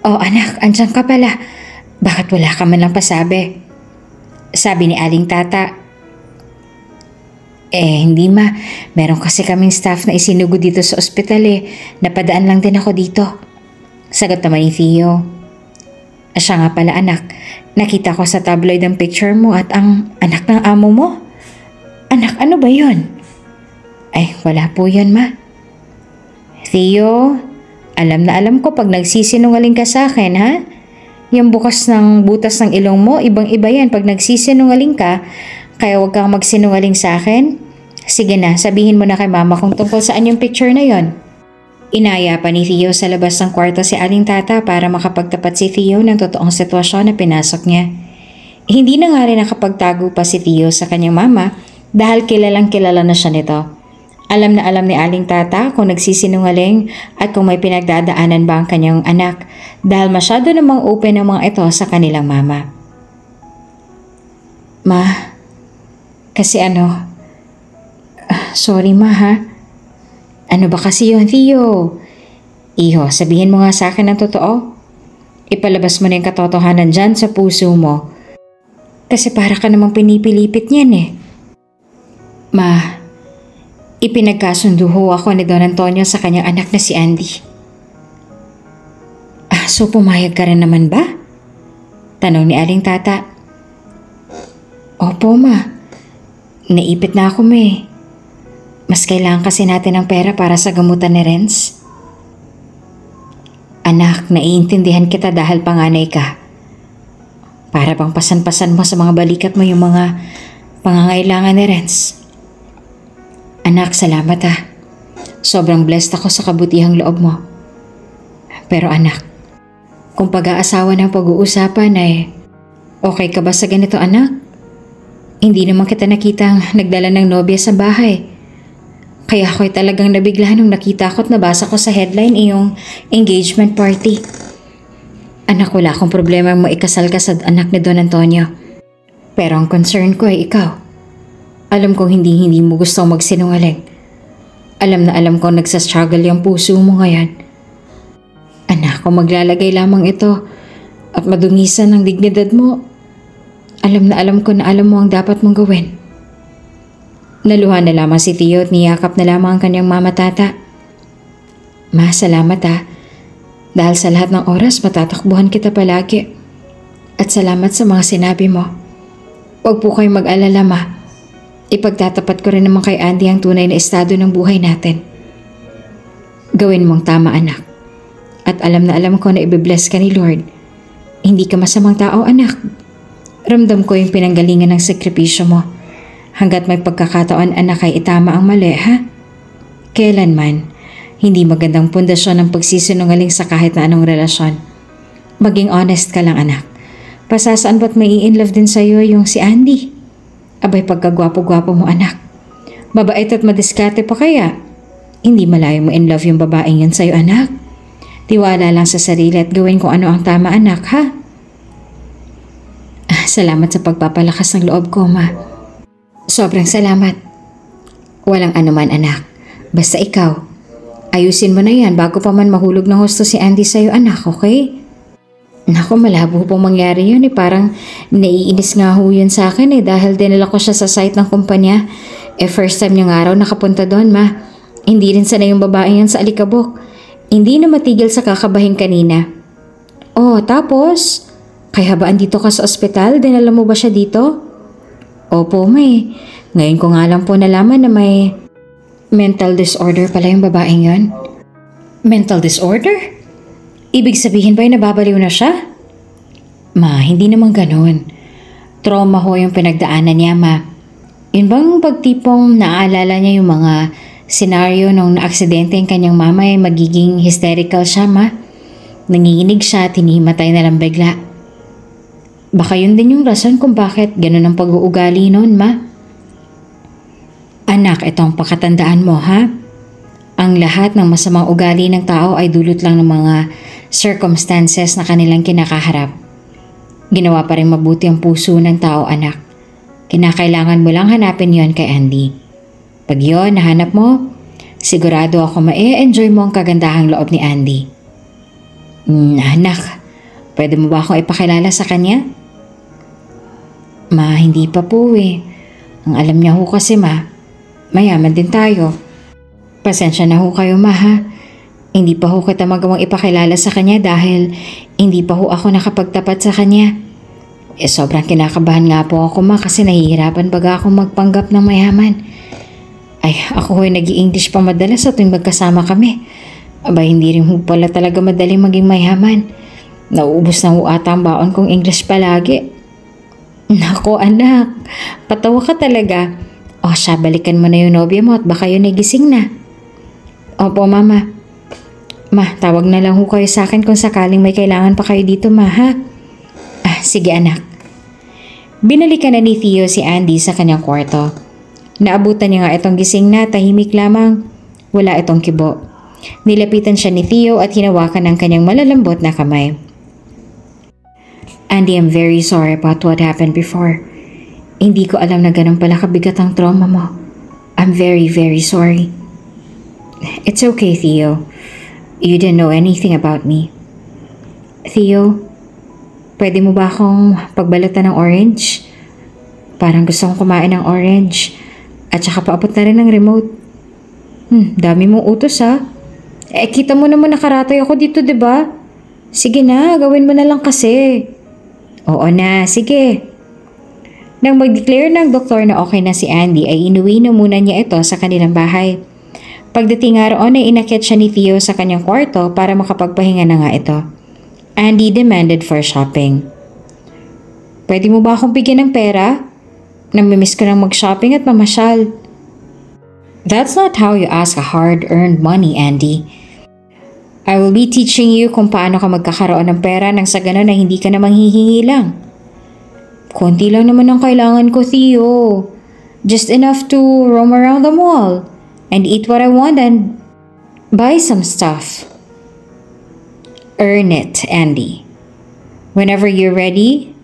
Oh anak, andyan ka pala. Bakit wala ka man lang pasabi? Sabi ni Aling Tata. Hindi ma. Meron kasi kaming staff na isinugod dito sa ospital Napadaan lang din ako dito. Sagot naman ni Theo. Siya nga pala anak, nakita ko sa tabloid ang picture mo at ang anak ng amo mo. Anak, ano ba yon? Ay, wala po yan, ma. Theo, alam na alam ko pag nagsisinungaling ka sa akin, ha? Yung butas ng ilong mo, ibang-iba yan pag nagsisinungaling ka, kaya huwag kang magsinungaling sa akin. Sige na, sabihin mo na kay mama kung tungkol saan yung picture na yon. Inaya pa ni Theo sa labas ng kwarto si Aling Tata para makapagtapat si Theo ng totoong sitwasyon na pinasok niya. Hindi na nga rin nakapagtago pa si Theo sa kanyang mama dahil kilalang kilala na siya nito. Alam na alam ni Aling Tata kung nagsisinungaling at kung may pinagdadaanan ba ang kanyang anak dahil masyado namang open ang mga ito sa kanilang mama. Ma, kasi sorry ma ha. Ano ba kasi yun, Theo? Iho, sabihin mo nga sa akin ang totoo. Ipalabas mo na yung katotohanan dyan sa puso mo. Kasi para ka namang pinipilipit niyan eh. Ma, ipinagkasundo ho ako ni Don Antonio sa kanyang anak na si Andy. So pumayag ka rin naman ba? Tanong ni Aling Tata. Opo ma, naipit na ako Mas kailangan kasi natin ng pera para sa gamutan ni Renz. Anak, naiintindihan kita dahil panganay ka. Para bang pasan-pasan mo sa mga balikat mo yung mga pangangailangan ni Renz. Anak, salamat ha. Sobrang blessed ako sa kabutihang loob mo. Pero anak, kung pag-aasawa ng pag-uusapan okay ka ba sa ganito anak? Hindi naman kita nakitang nagdala ng nobya sa bahay. Kaya ako'y talagang nabigla nung nakita ko at nabasa ko sa headline iyong engagement party. Anak, wala akong problema mo ikasal ka sa anak ni Don Antonio. Pero ang concern ko ay ikaw. Alam kong hindi mo gusto magsinungaling. Alam na alam kong nagsastruggle yung puso mo ngayon. Anak, kung maglalagay lamang ito at madungisan ng dignidad mo, alam na alam ko na alam mo ang dapat mong gawin. Naluha na lamang si Theo at niyakap na lamang ang kanyang mama Tata. Ma, salamat ha. Dahil sa lahat ng oras matatakbuhan kita palagi. At salamat sa mga sinabi mo. Huwag po kayong mag-alala ma. Ipagtatapat ko rin naman kay Andy ang tunay na estado ng buhay natin. Gawin mong tama anak. At alam na alam ko na ibibless ka ni Lord. Hindi ka masamang tao anak. Ramdam ko yung pinanggalingan ng sakripisyo mo. Hanggat may pagkakataon anak ay itama ang mali ha? Kailanman, hindi magandang pundasyon ang pagsisinungaling sa kahit na anong relasyon. Maging honest ka lang anak. Pasasaan ba't may i-inlove din sa'yo yung si Andy? Abay pagkagwapo-gwapo mo anak. Mabait at madiskarte pa kaya? Hindi malayo mo in love yung babaeng yun sa'yo anak. Tiwala lang sa sarili at gawin kung ano ang tama anak ha? Salamat sa pagpapalakas ng loob ko ma. Sobrang salamat. Walang anuman anak. Basta ikaw. Ayusin mo na yan bago pa man mahulog ng husto si Andy sa'yo anak, okay? Naku, malabo pong mangyari yun Parang naiinis nga ho yun sa akin dahil dinala ko siya sa site ng kumpanya. First time niyang araw nakapunta doon ma. Hindi rin sanay yung babae yan sa alikabok. Hindi na matigil sa kakabahin kanina. Oh, tapos? Kaya ba andito ka sa ospital? Dinala mo ba siya dito? Opo, may. Ngayon ko nga lang po nalaman na may mental disorder pala yung babaeng yun. Mental disorder? Ibig sabihin ba yung nababaliw na siya? Ma, hindi naman ganun. Trauma ho yung pinagdaanan niya, ma. Yun bang pagtipong naaalala niya yung mga senaryo nung naaksidente yung kanyang mama ay magiging hysterical siya, ma? Nanginginig siya, tinihimatay na lang bigla. Baka yun din yung rason kung bakit ganun ang pag-uugali noon, ma. Anak, ito ang pakatandaan mo, ha? Ang lahat ng masamang ugali ng tao ay dulot lang ng mga circumstances na kanilang kinakaharap. Ginawa pa rin mabuti ang puso ng tao, anak. Kinakailangan mo lang hanapin yon kay Andy. Pag yon nahanap mo, sigurado ako ma-enjoy mo ang kagandahang loob ni Andy. Anak, pwede mo ba akong ipakilala sa kanya? Ma, hindi pa po Ang alam niya ho kasi ma, mayaman din tayo. Pasensya na ho kayo ma ha. Hindi pa ho kita magawang ipakilala sa kanya dahil hindi pa ho ako nakapagtapat sa kanya. Sobrang kinakabahan nga po ako kasi nahihirapan baga ako magpanggap ng mayaman. Ay, ako ho'y nag-i-English pa madalas sa tuwing magkasama kami. Aba, hindi rin ho pala talaga madaling maging mayaman. Nauubos na ho ata ang baon kong English palagi. Nako anak, patawa ka talaga. O siya, balikan mo na yung nobya mo at baka yun ay gising na. Opo mama. Ma, tawag na lang ho kayo sa akin kung sakaling may kailangan pa kayo dito ma ha? Sige anak. Binalikan na ni Theo si Andy sa kanyang kwarto. Naabutan niya nga itong gising na tahimik lamang. Wala itong kibo. Nilapitan siya ni Theo at hinawakan ang kanyang malalambot na kamay. Andy, I'm very sorry about what happened before. Hindi ko alam na ganun pala kabigat ang trauma mo. I'm very, very sorry. It's okay, Theo. You didn't know anything about me. Theo, pwede mo ba akong pagbalatan ng orange? Parang gusto kong kumain ng orange. At saka paabot na rin ng remote. Dami mong utos ha. Kita mo naman nakaratoy ako dito, diba? Sige na, gawin mo na lang kasi. Oo na, sige. Nang mag-declare ng doktor na okay na si Andy ay inuwi na muna niya ito sa kanilang bahay. Pagdating nga roon ay inakyat siya ni Theo sa kanyang kwarto para makapagpahinga na nga ito. Andy demanded for shopping. Pwede mo ba akong bigyan ng pera? Namimiss ko nang mag-shopping at mamasyal. That's not how you ask a hard-earned money, Andy. I will be teaching you kung paano ka magkakaroon ng pera nang sa ganon na hindi ka na manghihingi lang. Konti lang naman ang kailangan ko, Theo. Just enough to roam around the mall and eat what I want and buy some stuff. Earn it, Andy. Whenever you're ready,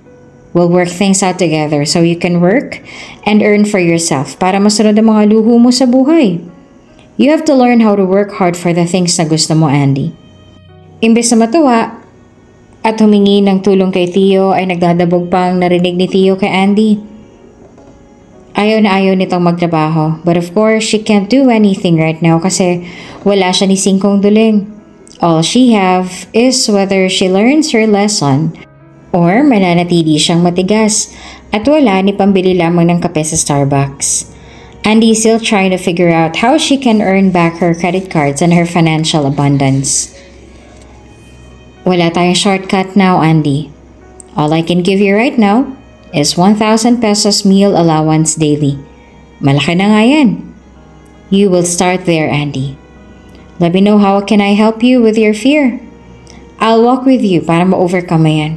we'll work things out together so you can work and earn for yourself para masunod ang mga luho mo sa buhay. You have to learn how to work hard for the things na gusto mo, Andy. Imbes na matuwa at humingi ng tulong kay Theo ay nagdadabog pang narinig ni Theo kay Andy. Ayaw na ayaw nitong magtrabaho, but of course she can't do anything right now kasi wala siya ni Singkong Duling. All she have is whether she learns her lesson or mananatili siyang matigas at wala ni pambili lamang ng kape sa Starbucks. Andy is still trying to figure out how she can earn back her credit cards and her financial abundance. Wala tayong shortcut now, Andy. All I can give you right now is 1,000 pesos meal allowance daily. Malaki na nga yan. You will start there, Andy. Let me know how can I help you with your fear. I'll walk with you para ma-overcome mo yan.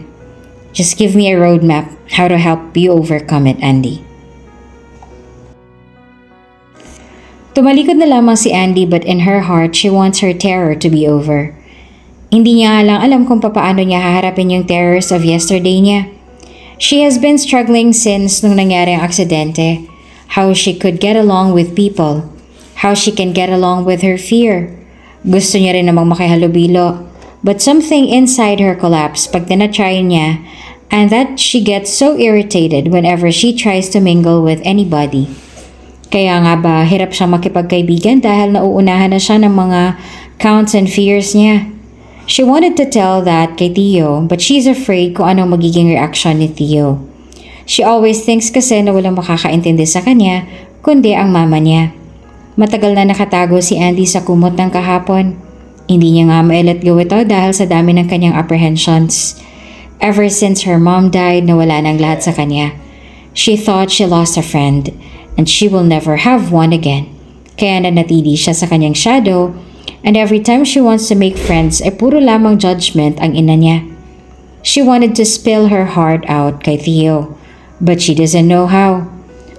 Just give me a roadmap how to help you overcome it, Andy. Tumalikod na lamang si Andy but in her heart, she wants her terror to be over. Hindi niya lang alam kung paano niya haharapin yung terrors of yesterday niya. She has been struggling since nung nangyari ang aksidente. How she could get along with people. How she can get along with her fear. Gusto niya rin namang makihalubilo. But something inside her collapsed pag tinatry niya and that she gets so irritated whenever she tries to mingle with anybody. Kaya nga ba hirap siyang makipagkaibigan dahil nauunahan na siya ng mga counts and fears niya. She wanted to tell that kay Theo but she's afraid kung anong magiging reaction ni Theo. She always thinks kasi na walang makakaintindi sa kanya kundi ang mama niya. Matagal na nakatago si Andy sa kumot ng kahapon. Hindi niya nga ma-let go ito dahil sa dami ng kanyang apprehensions. Ever since her mom died, nawala ng lahat sa kanya. She thought she lost a friend and she will never have one again. Kaya nanatili siya sa kanyang shadow. And every time she wants to make friends ay puro lamang judgment ang ina niya. She wanted to spill her heart out kay Theo, but she doesn't know how.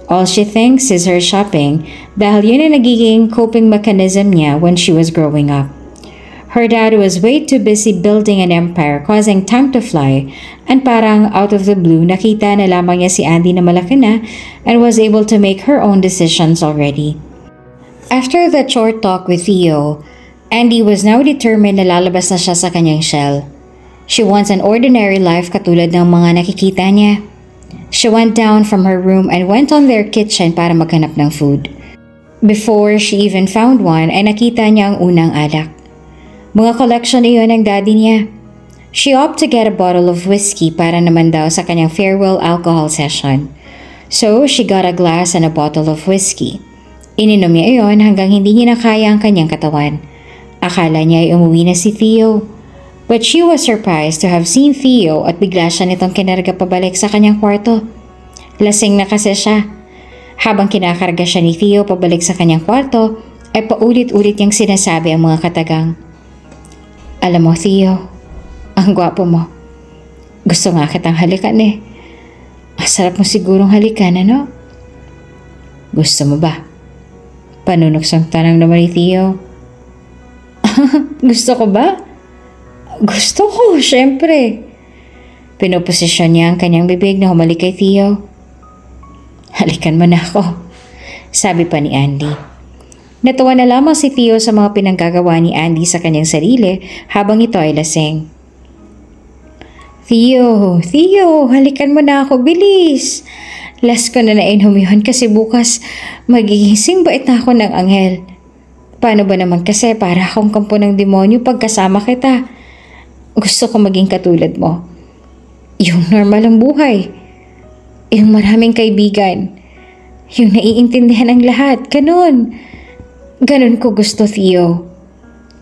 All she thinks is her shopping dahil yun ang nagiging coping mechanism niya when she was growing up. Her dad was way too busy building an empire causing time to fly and parang out of the blue nakita na lamang niya si Andy na malaki na and was able to make her own decisions already. After that short talk with Theo, Andy was now determined na lalabas na siya sa kanyang shell. She wants an ordinary life katulad ng mga nakikita niya. She went down from her room and went on their kitchen para maghanap ng food. Before she even found one ay nakita niya ang unang alak. Mga collection iyon ng daddy niya. She opted to get a bottle of whiskey para naman daw sa kanyang farewell alcohol session. So, she got a glass and a bottle of whiskey. Ininom niya iyon hanggang hindi niya nakaya ang kanyang katawan. Akala niya ay umuwi na si Theo. But she was surprised to have seen Theo at bigla siya nitong kinarga pabalik sa kanyang kwarto. Lasing na kasi siya. Habang kinakarga siya ni Theo pabalik sa kanyang kwarto, ay paulit-ulit niyang sinasabi ang mga katagang. Alam mo, Theo, ang gwapo mo. Gusto nga kitang halikan eh. Masarap mo sigurong halikan, ano? Gusto mo ba? Panunuksong tanong naman ni Theo. Gusto ko ba? Gusto ko, syempre. Pinoposisyon niya ang kanyang bibig na humalik kay Theo. Halikan mo na ako, sabi pa ni Andy. Natuwa na lamang si Theo sa mga pinanggagawa ni Andy sa kanyang sarili habang ito ay lasing. Theo, halikan mo na ako, bilis. Last ko na nainom yun kasi bukas magiging bait na ako ng anghel. Paano ba naman kasi para akong kampo ng demonyo pagkasama kita? Gusto ko maging katulad mo. Yung normal ang buhay. Yung maraming kaibigan. Yung naiintindihan ang lahat. Ganon ko gusto, Theo.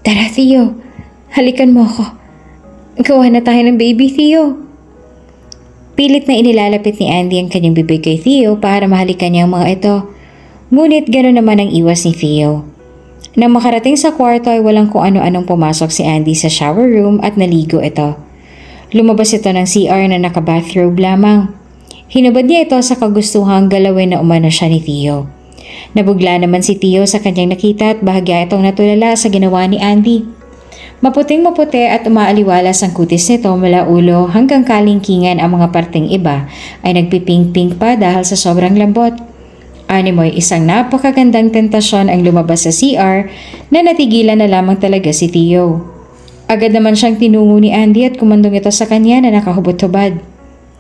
Tara, Theo. Halikan mo ako. Gawa na tayo ng baby, Theo. Pilit na inilalapit ni Andy ang kanyang bibig kay Theo para mahalikan niya ang mga ito. Ngunit ganon naman ang iwas ni Theo. Nang makarating sa kwarto ay walang kung ano-anong pumasok si Andy sa shower room at naligo ito. Lumabas ito ng CR na naka-bathrobe lamang. Hinubad niya ito sa kagustuhang galawin na umano siya ni Theo. Nabugla naman si Theo sa kanyang nakita at bahagya itong natulala sa ginawa ni Andy. Maputing-maputi at umaaliwalas ang kutis nito mula ulo hanggang kalingkingan ang mga parteng iba ay nagpipink-pink pa dahil sa sobrang lambot. Animoy isang napakagandang tentasyon ang lumabas sa CR na natigilan na lamang talaga si Theo. Agad naman siyang tinungo ni Andy at kumandong ito sa kanya na nakahubot-hubad.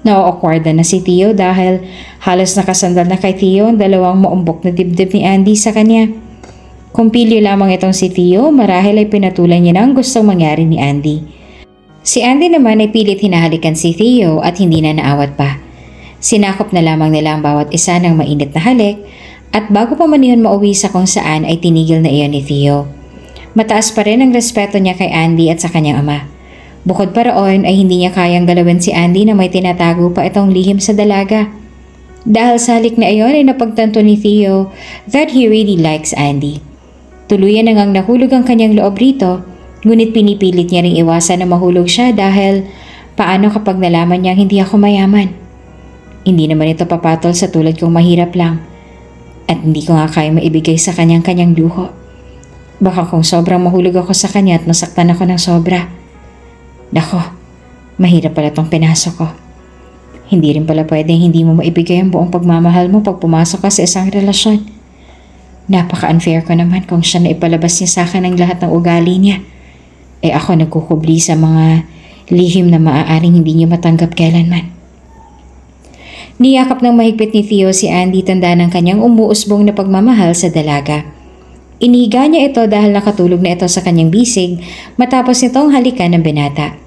Na-awkward na si Theo dahil halos nakasandal na kay Theo ang dalawang maumbok na dibdib ni Andy sa kanya. Kumpilyo lamang itong si Theo marahil ay pinatulan niya na ang gustong mangyari ni Andy. Si Andy naman ay pilit hinahalikan si Theo at hindi na naawat pa. Sinakop na lamang nila ang bawat isa ng mainit na halik at bago pa man yun mauwi sa kung saan ay tinigil na iyon ni Theo. Mataas pa rin ang respeto niya kay Andy at sa kanyang ama. Bukod pa roon ay hindi niya kayang galawin si Andy na may tinatago pa itong lihim sa dalaga. Dahil sa halik na iyon ay napagtanto ni Theo that he really likes Andy. Tuluyan na ngang nahulog ang kanyang loob rito, ngunit pinipilit niya ring iwasan na mahulog siya dahil paano kapag nalaman niyang hindi ako mayaman? Hindi naman ito papatol sa tulad kong mahirap lang at hindi ko nga kaya maibigay sa kanyang luho. Baka kung sobrang mahulog ako sa kanya at masaktan ako ng sobra. Nako, mahirap pala tong pinasok ko. Hindi rin pala pwedeng hindi mo maibigay ang buong pagmamahal mo pag pumasok ka sa isang relasyon. Napaka-unfair ko naman kung siya na ipalabas niya sa akin ang lahat ng ugali niya. Ako nagkukubli sa mga lihim na maaaring hindi niya matanggap kailanman. Niyakap ng mahigpit ni Theo si Andy tanda ng kanyang umuusbong na pagmamahal sa dalaga. Inihiga niya ito dahil nakatulog na ito sa kanyang bisig matapos nitong halikan ng binata.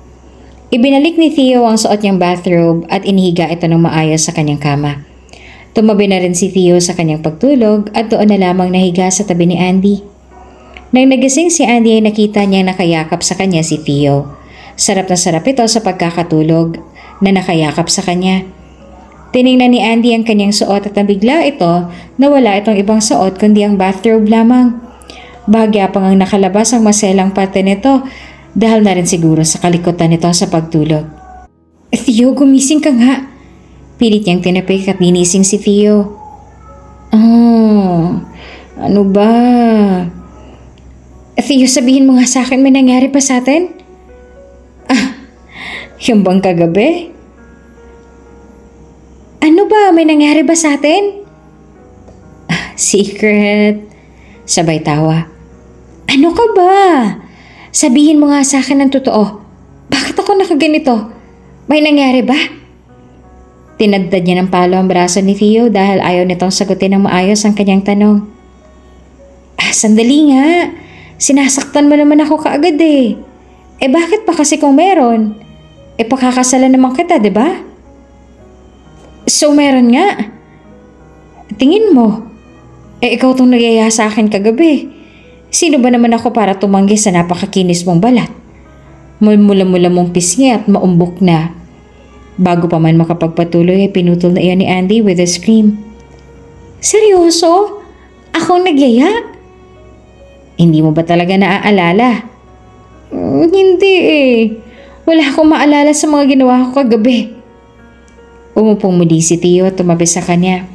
Ibinalik ni Theo ang suot niyang bathrobe at inihiga ito ng maayos sa kanyang kama. Tumabi na rin si Theo sa kanyang pagtulog at doon na lamang nahiga sa tabi ni Andy. Nang nagising si Andy ay nakita niyang nakayakap sa kanya si Theo. Sarap na sarap ito sa pagkakatulog na nakayakap sa kanya. Tiningnan ni Andy ang kanyang suot at nabigla ito na wala itong ibang suot kundi ang bathrobe lamang. Bahagya pang ang nakalabas ang maselang parte nito dahil na rin siguro sa kalikutan nito sa pagtulog. Theo, gumising ka nga. Pilit niyang tinapik at ginising si Theo. Ano ba? Theo, sabihin mo nga sa akin may nangyari pa sa atin? Yung bang kagabi? Ano ba? May nangyari ba sa atin? Secret. Sabay tawa. Ano ka ba? Sabihin mo nga sa akin ng totoo. Bakit ako nakaganito? May nangyari ba? Tinagdad niya ng palo ang braso ni Theo dahil ayaw nitong sagutin ng maayos ang kanyang tanong. Sandali nga. Sinasaktan mo naman ako kaagad eh. Bakit pa kasi kung meron? Pakakasalan naman kita, di ba? So meron nga. Tingin mo. Ikaw tong nagyaya sa akin kagabi. Sino ba naman ako para tumanggi sa napakakinis mong balat? Mula-mula mong pisngi at maumbok na. Bago pa man makapagpatuloy, pinutol na iyon ni Andy with a scream. Seryoso? Akong nagyaya? Hindi mo ba talaga naaalala? Hindi eh. Wala akong maalala sa mga ginawa ko kagabi. Umupong muli si Theo at tumabi sa kanya.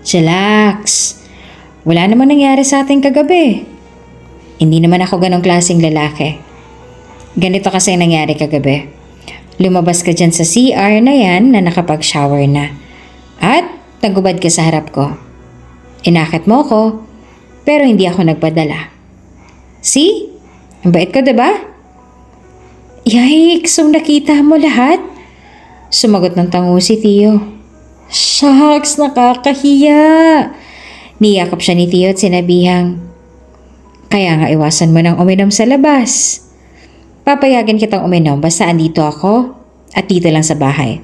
Chillax. Wala naman nangyari sa ating kagabi. Hindi naman ako ganong klaseng lalaki. Ganito kasi nangyari kagabi. Lumabas ka dyan sa CR na yan na nakapag-shower na. At nagubad ka sa harap ko. Inakit mo ko, pero hindi ako nagpadala. See? Ang bait ko, diba? Yikes! So nakita mo lahat? Sumagot ng tango si Theo. Shucks! Nakakahiya! Niyakap siya ni Theo at sinabihang, kaya nga iwasan mo nang uminom sa labas. Papayagan kitang uminom basta andito ako at dito lang sa bahay.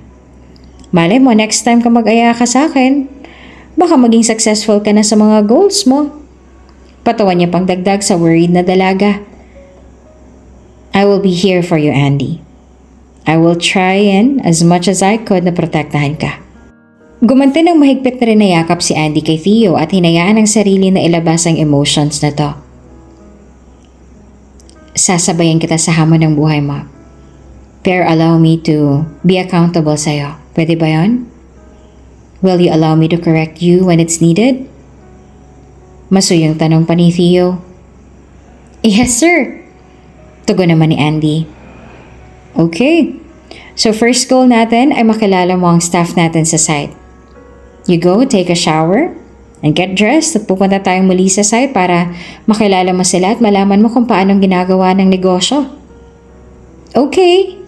Malay mo, next time ka mag-aya ka sa akin, baka maging successful ka na sa mga goals mo. Patawan niya pang dagdag sa worried na dalaga. I will be here for you, Andy. I will try as much as I could na protektahan ka. Gumanti ng mahigpit na rin na yakap si Andy kay Theo at hinayaan ang sarili na ilabas ang emotions na to. Sasabayan kita sa hamon ng buhay mo. Pero allow me to be accountable sa'yo. Pwede ba yun? Will you allow me to correct you when it's needed? Masuyong tanong pa ni Theo. Yes, sir. Tugon naman ni Andy. Okay. So first goal natin ay makilala mo ang staff natin sa site. You go, take a shower, and get dressed at pupunta tayong muli sa site para makilala mo sila at malaman mo kung paanong ginagawa ng negosyo. Okay.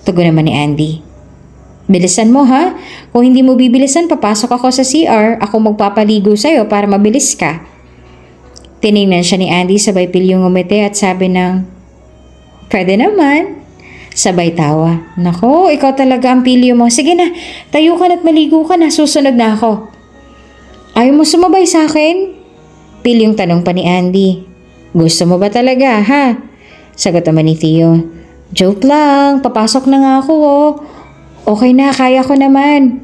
Tugon naman ni Andy. Bilisan mo ha. Kung hindi mo bibilisan, papasok ako sa CR. Ako magpapaligo sa'yo para mabilis ka. Tinignan siya ni Andy sabay pilyong umiti at sabi ng, pwede naman. Sabay tawa. Nako, ikaw talaga ang pilyo mo. Sige na, tayo ka na't maligo ka na. Susunod na ako. Ayaw mo sumabay sa akin? Pilyong tanong pa ni Andy. Gusto mo ba talaga, ha? Sagot naman ni Theo. Joke lang, papasok na nga ako oh. Okay na, kaya ko naman.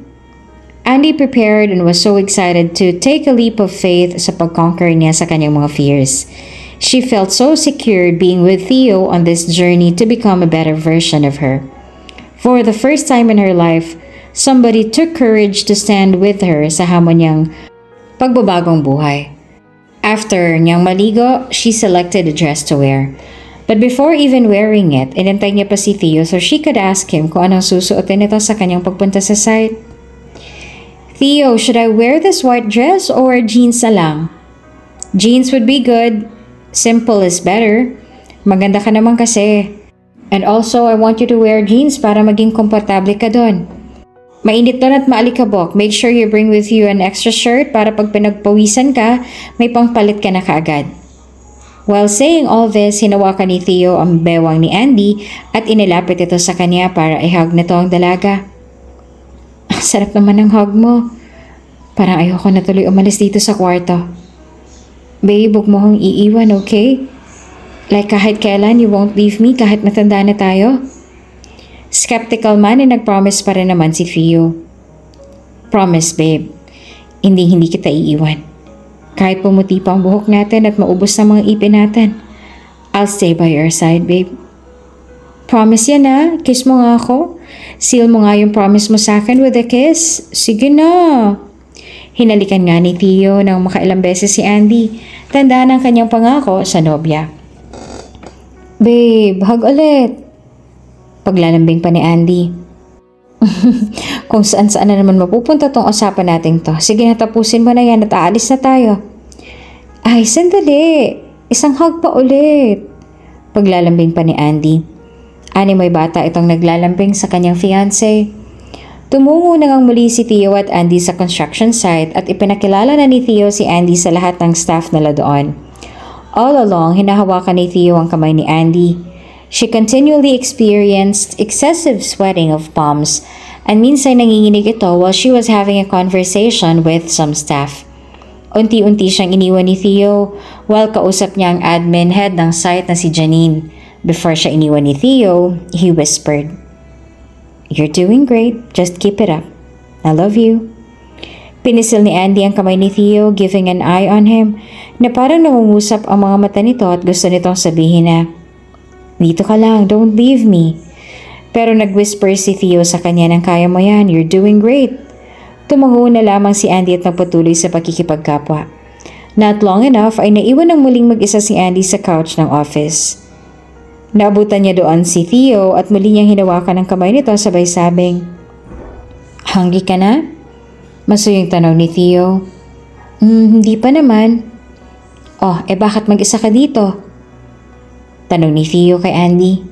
Andy prepared and was so excited to take a leap of faith sa pag-conquer niya sa kanyang mga fears. She felt so secure being with Theo on this journey to become a better version of her. For the first time in her life, somebody took courage to stand with her sa hamon niyang pagbabagong buhay. After niyang maligo, she selected a dress to wear. But before even wearing it, inantay niya pa si Theo so she could ask him kung anong susuotin nito sa kanyang pagpunta sa site. Theo, should I wear this white dress or jeans na lang? Jeans would be good. Simple is better. Maganda ka naman kasi. And also, I want you to wear jeans para maging komportable ka doon. Mainit doon at maalikabok. Make sure you bring with you an extra shirt para pag pinagpawisan ka, may pangpalit ka na kaagad. While saying all this, hinawakan ni Theo ang bewang ni Andy at inilapit ito sa kanya para i-hug nito ang dalaga. Ang sarap naman ng hug mo. Parang ayoko na tuloy umalis dito sa kwarto. Babe, huwag mo kong iiwan, okay? Like kahit kailan, you won't leave me kahit matanda na tayo? Skeptical man nag-promise pa rin naman si Theo. Promise, babe. Hindi kita iiwan. Kahit pumuti pa ang buhok natin at maubos na mga ipin natin. I'll stay by your side, babe. Promise yan ha? Kiss mo nga ako. Seal mo nga yung promise mo sa akin with a kiss. Sige na. Hinalikan nga ni Theo ng makailang beses si Andy. Tandaan ang kanyang pangako sa nobya. Babe, hug ulit. Paglalambing pa ni Andy. Kung saan-saan na naman mapupunta tong usapan natin to. Sige na, tapusin mo na yan at aalis na tayo. Ay, sandali. Isang hug pa ulit. Paglalambing pa ni Andy. May bata itong naglalambing sa kanyang fiancé. Tumungo na ngang muli si Theo at Andy sa construction site at ipinakilala na ni Theo si Andy sa lahat ng staff nila doon. All along, hinahawakan ni Theo ang kamay ni Andy. She continually experienced excessive sweating of palms and minsan nanginginig ito while she was having a conversation with some staff. Unti-unti siyang iniwan ni Theo while kausap niya ang admin head ng site na si Janine. Before siya iniwan ni Theo, he whispered, "You're doing great. Just keep it up. I love you." Pinisil ni Andy ang kamay ni Theo, giving an eye on him, na parang nangungusap ang mga mata nito at gusto nitong sabihin na, "Dito ka lang, don't leave me." Pero nag-whisper si Theo sa kanya ng, "Kaya mo yan, you're doing great." Tumango na lamang si Andy at nagpatuloy sa pakikipagkapwa. Not long enough ay naiwan ng muling mag-isa si Andy sa couch ng office. Naabutan niya doon si Theo at muli niyang hinawakan ang kamay nito sabay sabing, "Hungry ka na?" Masuyang tanong ni Theo. Hindi pa naman." "Oh, bakit mag-isa ka dito?" Tanong ni Theo kay Andy.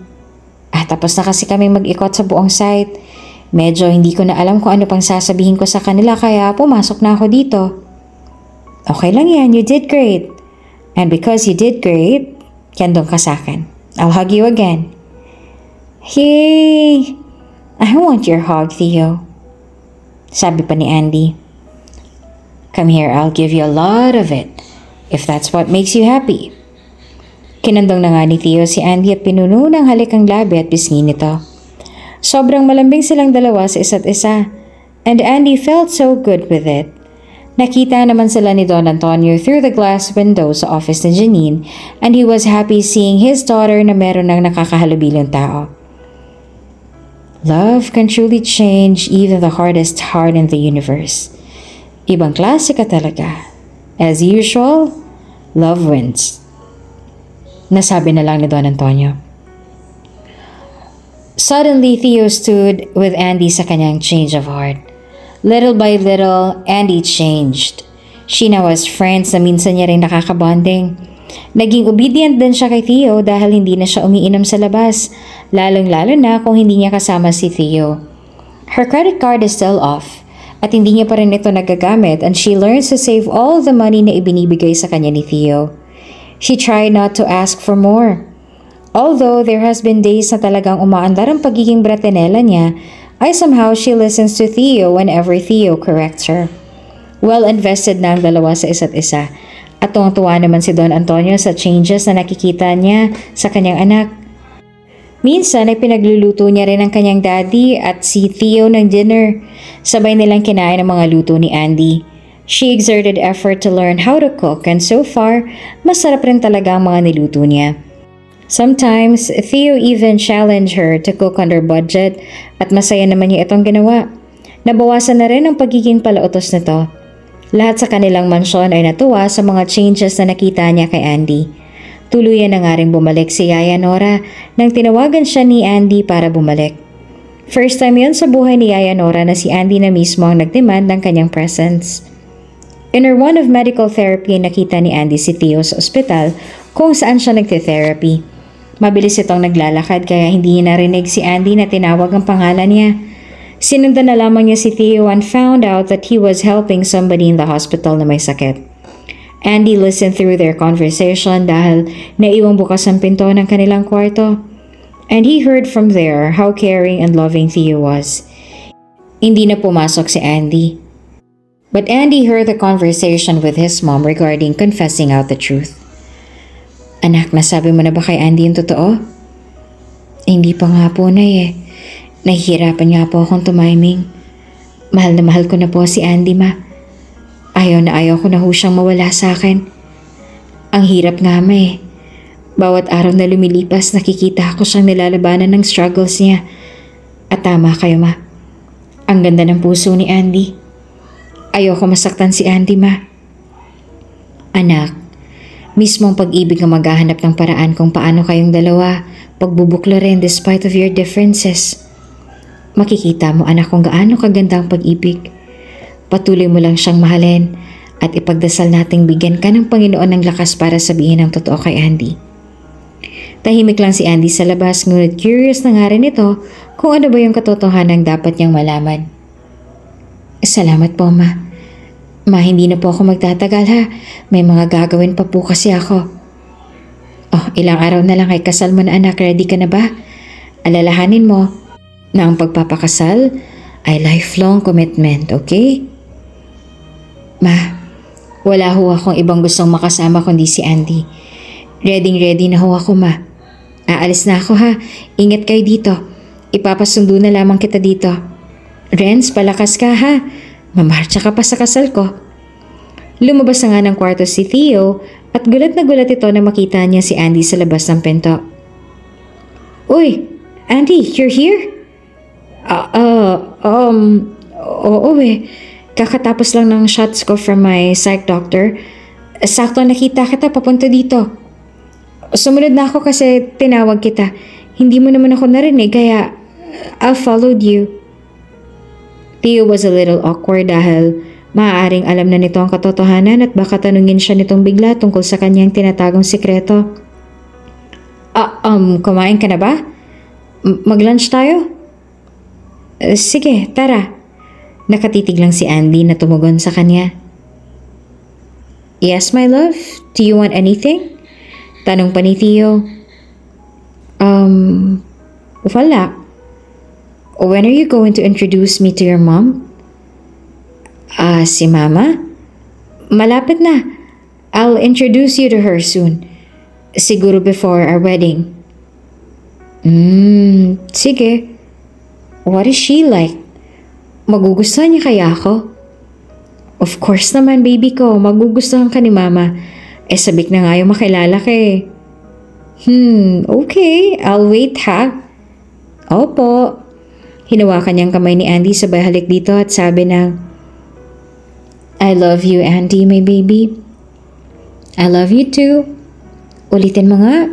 Tapos na kasi kami mag-ikot sa buong site. Medyo hindi ko na alam kung ano pang sasabihin ko sa kanila kaya pumasok na ako dito." "Okay lang yan, you did great. And because you did great, yan doon ka sa akin. I'll hug you again." "Yay! I want your hug, Theo." Sabi pa ni Andy. "Come here, I'll give you a lot of it, if that's what makes you happy." Kinandong na nga ni Theo si Andy at pinuno ng halik ang labi at pisngi nito. Sobrang malambing silang dalawa sa isa't isa, and Andy felt so good with it. Nakita naman sila ni Don Antonio through the glass window sa office ni Janine, and he was happy seeing his daughter na meron ng nakakahalubilong tao. Love can truly change even the hardest heart in the universe. Ibang klase ka talaga. As usual, love wins. Nasabi na lang ni Don Antonio. Suddenly, Theo stood with Andy sa kanyang change of heart. Little by little, Andy changed. She now was friends na minsan niya rin nakakabonding. Naging obedient din siya kay Theo dahil hindi na siya umiinom sa labas, lalong-lalo na kung hindi niya kasama si Theo. Her credit card is still off at hindi niya pa rin ito nagagamit, and she learns to save all the money na ibinibigay sa kanya ni Theo. She tried not to ask for more. Although there has been days na talagang umaandar ang pagiging bratinela niya, ay somehow she listens to Theo whenever Theo corrects her. Well invested na ang dalawa sa isa't isa. At tuwang-tuwa naman si Don Antonio sa changes na nakikita niya sa kanyang anak. Minsan ay pinagluluto niya rin ang kanyang daddy at si Theo ng dinner. Sabay nilang kinain ang mga luto ni Andy. She exerted effort to learn how to cook, and so far, masarap rin talaga ang mga niluto niya. Sometimes, Theo even challenged her to cook under budget at masaya naman niya itong ginawa. Nabawasan na rin ang pagiging palautos nito. Lahat sa kanilang mansyon ay natuwa sa mga changes na nakita niya kay Andy. Tuluyan na nga rin bumalik si Yaya Nora nang tinawagan siya ni Andy para bumalik. First time yun sa buhay ni Yaya Nora na si Andy na mismo ang nagdemand ng kanyang presence. In her one of medical therapy, nakita ni Andy si Theo sa ospital kung saan siya nagte-therapy. Mabilis itong naglalakad kaya hindi niya narinig si Andy na tinawag ang pangalan niya. Sinundan na lamang niya si Theo and found out that he was helping somebody in the hospital na may sakit. Andy listened through their conversation dahil naiwang bukas ang pinto ng kanilang kwarto. And he heard from there how caring and loving Theo was. Hindi na pumasok si Andy. But Andy heard the conversation with his mom regarding confessing out the truth. "Anak, nasabi mo na ba kay Andy yung totoo?" "Hindi pa nga po, Nay eh. Nahihirapan nga po akong tumiming. Mahal na mahal ko na po si Andy, Ma. Ayaw na ayaw ko na ho siyang mawala sa akin. Ang hirap nga, Ma eh. Bawat araw na lumilipas, nakikita ko siyang nilalabanan ng struggles niya. At tama kayo, Ma. Ang ganda ng puso ni Andy. Ayaw ko masaktan si Andy, Ma." "Anak, mismong pag-ibig ang maghahanap ng paraan kung paano kayong dalawa pagbubuklo rin despite of your differences. Makikita mo, anak, kung gaano kaganda ang pag-ibig. Patuloy mo lang siyang mahalin at ipagdasal nating bigyan ka ng Panginoon ng lakas para sabihin ang totoo kay Andy." Tahimik lang si Andy sa labas, ngunit curious na nga rin ito kung ano ba yung katotohanan dapat niyang malaman. "Salamat po, Ma. Ma, hindi na po ako magtatagal ha. May mga gagawin pa po kasi ako." ilang araw na lang ay kasal mo na anak. Ready ka na ba? Alalahanin mo na ang pagpapakasal ay lifelong commitment, okay? Ma, wala ho akong ibang gustong makasama kundi si Andy. Ready na ho ako, ma. Aalis na ako ha. Ingat kayo dito. Ipapasundo na lamang kita dito. Renz, palakas ka ha. Mamarcha ka pa sa kasal ko. Lumabas na nga ng kwarto si Theo at gulat na gulat ito na makita niya si Andy sa labas ng pinto. Uy, Andy, you're here? Oo eh. Kakatapos lang ng shots ko from my psych doctor. Sakto nakita kita papunta dito. Sumunod na ako kasi tinawag kita. Hindi mo naman ako narinig kaya I followed you. Theo was a little awkward dahil maaaring alam na nito ang katotohanan at baka tanungin siya nitong bigla tungkol sa kanyang tinatagong sikreto. Kumain ka na ba? Mag-lunch tayo? Sige, tara. Nakatitig lang si Andy na tumugon sa kanya. Yes, my love? Do you want anything? Tanong pa ni Theo. Wala. When are you going to introduce me to your mom? Si Mama? Malapit na. I'll introduce you to her soon. Siguro before our wedding. Sige. What is she like? Magugustuhan niya kaya ako? Of course naman, baby ko. Magugustuhan ka ni Mama. Sabik na nga yung makilala ka eh. Okay. I'll wait ha. Opo. Hinawakan niyang kamay ni Andy sabay halik dito at sabi na, I love you, Andy, my baby. I love you too. Ulitin mo nga.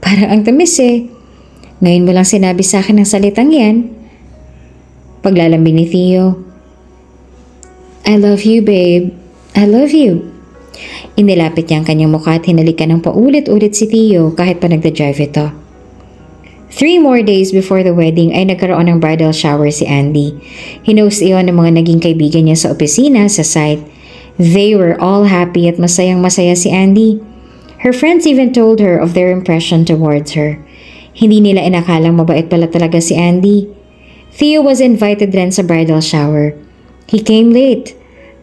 Parang ang tamis eh. Ngayon mo lang sinabi sa akin ng salitang yan. Paglalambing ni Theo. I love you, babe. I love you. Inilapit niya ang kanyang mukha at hinalikan ng paulit-ulit si Theo kahit pa nagda-drive ito. 3 more days before the wedding ay nagkaroon ng bridal shower si Andy. Hinost iyon ng mga naging kaibigan niya sa opisina sa site. They were all happy at masayang-masaya si Andy. Her friends even told her of their impression towards her. Hindi nila inakalang mabait pala talaga si Andy. Theo was invited rin sa bridal shower. He came late.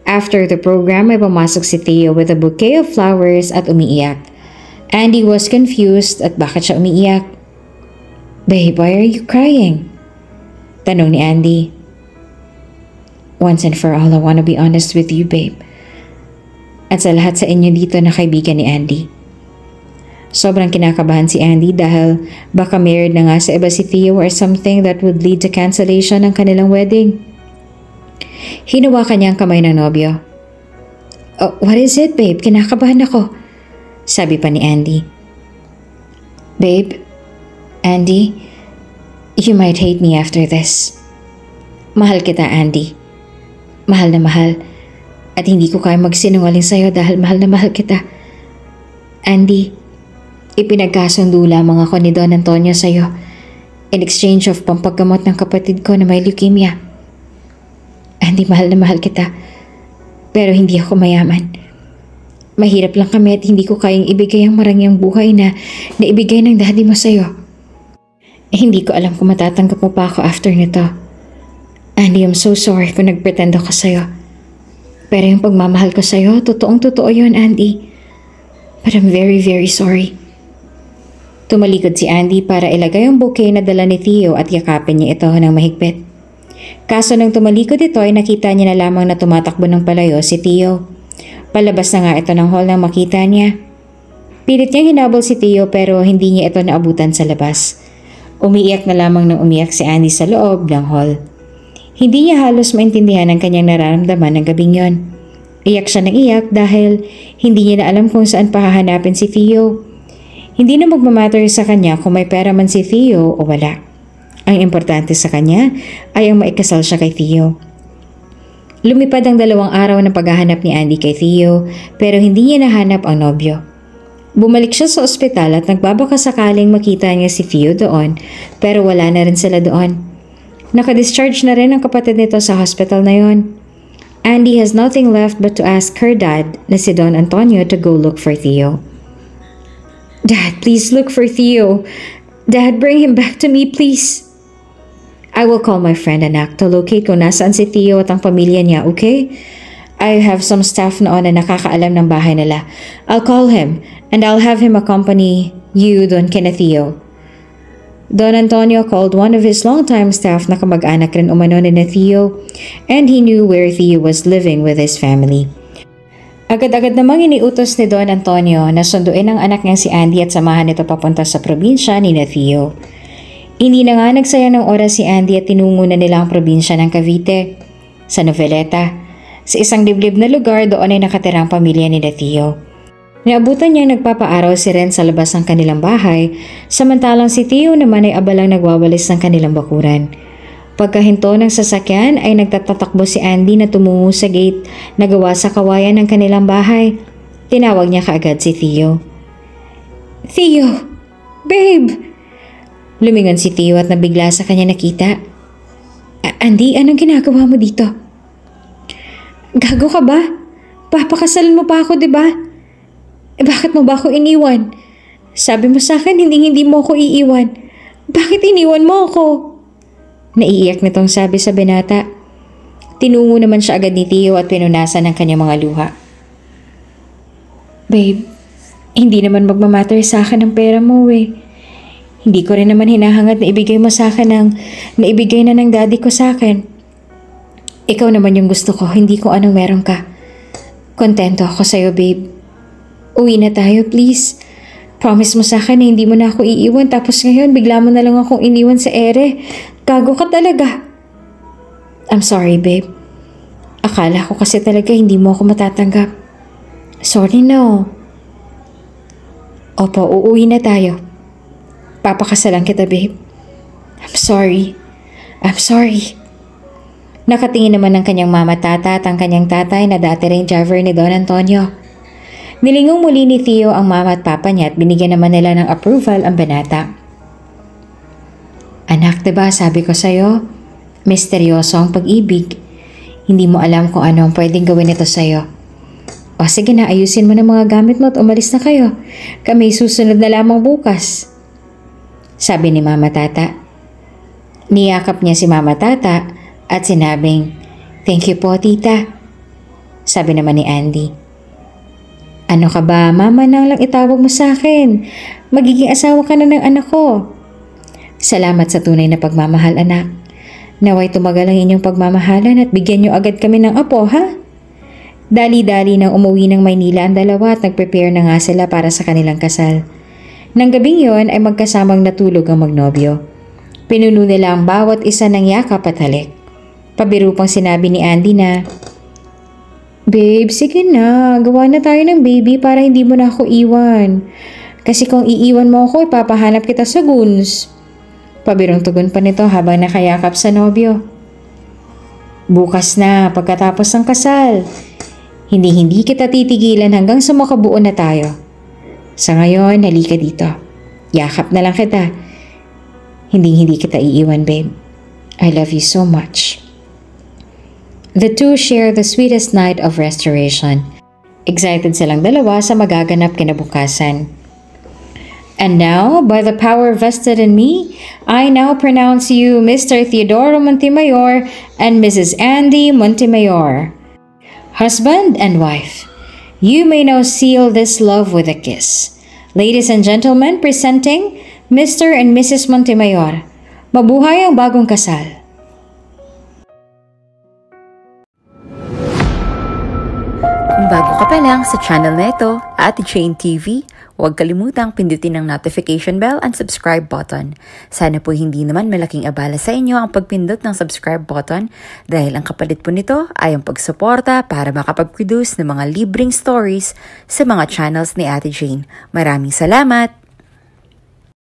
After the program ay pumasok si Theo with a bouquet of flowers at umiiyak. Andy was confused at bakit siya umiiyak. Babe, why are you crying? Tanong ni Andy. Once and for all, I want to be honest with you, babe. At sa lahat sa inyo dito na kaibigan ni Andy. Sobrang kinakabahan si Andy dahil baka married na nga sa iba si Theo or something that would lead to cancellation ng kanilang wedding. Hinawakan niya ang kamay ng nobyo. What is it, babe? Kinakabahan ako. Sabi pa ni Andy. Babe, Andy, you might hate me after this. Mahal kita, Andy. Mahal na mahal. At hindi ko kaya magsinungaling sa'yo dahil mahal na mahal kita. Andy, ipinagkasundo lamang ako ni Don Antonio sa'yo in exchange of pampaggamot ng kapatid ko na may leukemia. Andy, mahal na mahal kita. Pero hindi ako mayaman. Mahirap lang kami at hindi ko kayang ibigay ang marangyang buhay na naibigay ng daddy mo sa'yo. Hindi ko alam kung matatanggap mo pa ako after nito. Andy, I'm so sorry kung nagpretend ako sa'yo. Pero yung pagmamahal ko sa'yo, totoong-totoo yun, Andy. But I'm very, very sorry. Tumalikod si Andy para ilagay ang bouquet na dala ni Theo at yakapin niya ito ng mahigpit. Kaso nang tumalikod ito ay nakita niya na lamang na tumatakbo ng palayo si Theo. Palabas na nga ito ng hall nang makita niya. Pilit niyang hinabol si Theo pero hindi niya ito naabutan sa labas. Umiiyak na lamang nang umiyak si Andy sa loob ng hall. Hindi niya halos maintindihan ang kanyang nararamdaman ng gabing yon. Iyak siya ng iyak dahil hindi niya na alam kung saan pahahanapin si Theo. Hindi na magmamatter sa kanya kung may pera man si Theo o wala. Ang importante sa kanya ay ang maikasal siya kay Theo. Lumipad ang 2 araw ng paghahanap ni Andy kay Theo pero hindi niya nahanap ang nobyo. Bumalik siya sa ospital at nagbabaka sakaling makita niya si Theo doon pero wala na rin sila doon. Nakadischarge na rin ang kapatid nito sa hospital na yon. Andy has nothing left but to ask her dad na si Don Antonio to go look for Theo. Dad, please look for Theo. Dad, bring him back to me, please. I will call my friend anak to locate kung nasaan si Theo at ang pamilya niya, okay? I have some staff noon na nakakaalam ng bahay nila. I'll call him and I'll have him accompany you doon kina Theo. Don Antonio called one of his longtime staff na kamag-anak rin umano ni Theo and he knew where Theo was living with his family. Agad-agad namang iniutos ni Don Antonio na sunduin ang anak niyang si Andy at samahan ito papunta sa probinsya ni Theo. Hindi na nga nagsaya ng oras si Andy at tinungo na nila ang probinsya ng Cavite. Sa Noveleta, sa isang liblib na lugar doon ay nakatirang pamilya ni Theo. Naabutan niya nagpapaaraw si Ren sa labas ng kanilang bahay, samantalang si Theo naman ay abalang nagwawalis ng kanilang bakuran. Pagkahinto ng sasakyan ay nagtatatakbo si Andy na tumungo sa gate na gawa sa kawayan ng kanilang bahay. Tinawag niya kaagad si Theo. Theo! Babe! Lumingon si Theo at nabigla sa kanya nakita. Andy, anong ginagawa mo dito? Gago ka ba? Papakasalan mo pa ako, diba? Bakit mo ba ako iniwan? Sabi mo sa akin, hindi mo ako iiwan. Bakit iniwan mo ako? Naiiyak nitong sabi sa binata. Tinungo naman siya agad ni Theo at pinunasan ng kanyang mga luha. Babe, hindi naman magmamatter sa akin ang pera mo eh. Hindi ko rin naman hinahangad na ibigay mo sa akin ang naibigay na ng daddy ko sa akin. Ikaw naman yung gusto ko, hindi ko anong meron ka. Kontento ako sa'yo, babe. Uwi na tayo, please. Promise mo sa akin na hindi mo na ako iiwan tapos ngayon bigla mo na lang akong iniwan sa ere. Gago ka talaga. I'm sorry, babe. Akala ko kasi talaga hindi mo ako matatanggap. Sorry, no. Opo, uuwi na tayo. Papakasalan kita, babe. I'm sorry. I'm sorry. Nakatingin naman ng kanyang mama tata at ang kanyang tatay na dati rin driver ni Don Antonio. Nilingong muli ni Theo ang mama at papa niya at binigyan naman nila ng approval ang binata. Anak, diba sabi ko sa'yo, misteryoso ang pag-ibig. Hindi mo alam kung ano ang pwedeng gawin ito sa'yo. O sige na, ayusin mo na mga gamit mo at umalis na kayo. Kami susunod na lamang bukas. Sabi ni Mama Tata. Niyakap niya si Mama Tata at sinabing, "Thank you po, tita." Sabi naman ni Andy. Ano ka ba, mama nang lang itawag mo sa akin. Magiging asawa ka na ng anak ko. Salamat sa tunay na pagmamahal, anak. Naway tumagal ang inyong pagmamahalan at bigyan niyo agad kami ng apo, ha? Dali-dali nang umuwi ng Maynila ang dalawa at nag-prepare na nga sila para sa kanilang kasal. Nang gabing yon ay magkasamang natulog ang magnobyo. Pinuno nila ang bawat isa ng yakap at halik. Pabiro pang sinabi ni Andy na, Babe, sige na. Gawa na tayo ng baby para hindi mo na ako iwan. Kasi kung iiwan mo ako, ipapahanap kita sa goons. Pabirong tugon pa nito habang nakayakap sa nobyo. Bukas na, pagkatapos ng kasal. Hindi kita titigilan hanggang sa makabuo na tayo. Sa ngayon, halika dito. Yakap na lang kita. Hindi kita iiwan, babe. I love you so much. The two share the sweetest night of restoration. Excited silang dalawa sa magaganap kinabukasan. And now, by the power vested in me, I now pronounce you Mr. Theodoro Montemayor and Mrs. Andy Montemayor. Husband and wife, you may now seal this love with a kiss. Ladies and gentlemen, presenting Mr. and Mrs. Montemayor. Mabuhay ang bagong kasal. Kung bago ka pa lang sa channel na ito, Ate Jane TV, huwag kalimutang pindutin ang notification bell and subscribe button. Sana po hindi naman malaking abala sa inyo ang pagpindot ng subscribe button dahil ang kapalit po nito ay ang pagsuporta para makapag-produce ng mga libreng stories sa mga channels ni Ate Jane. Maraming salamat!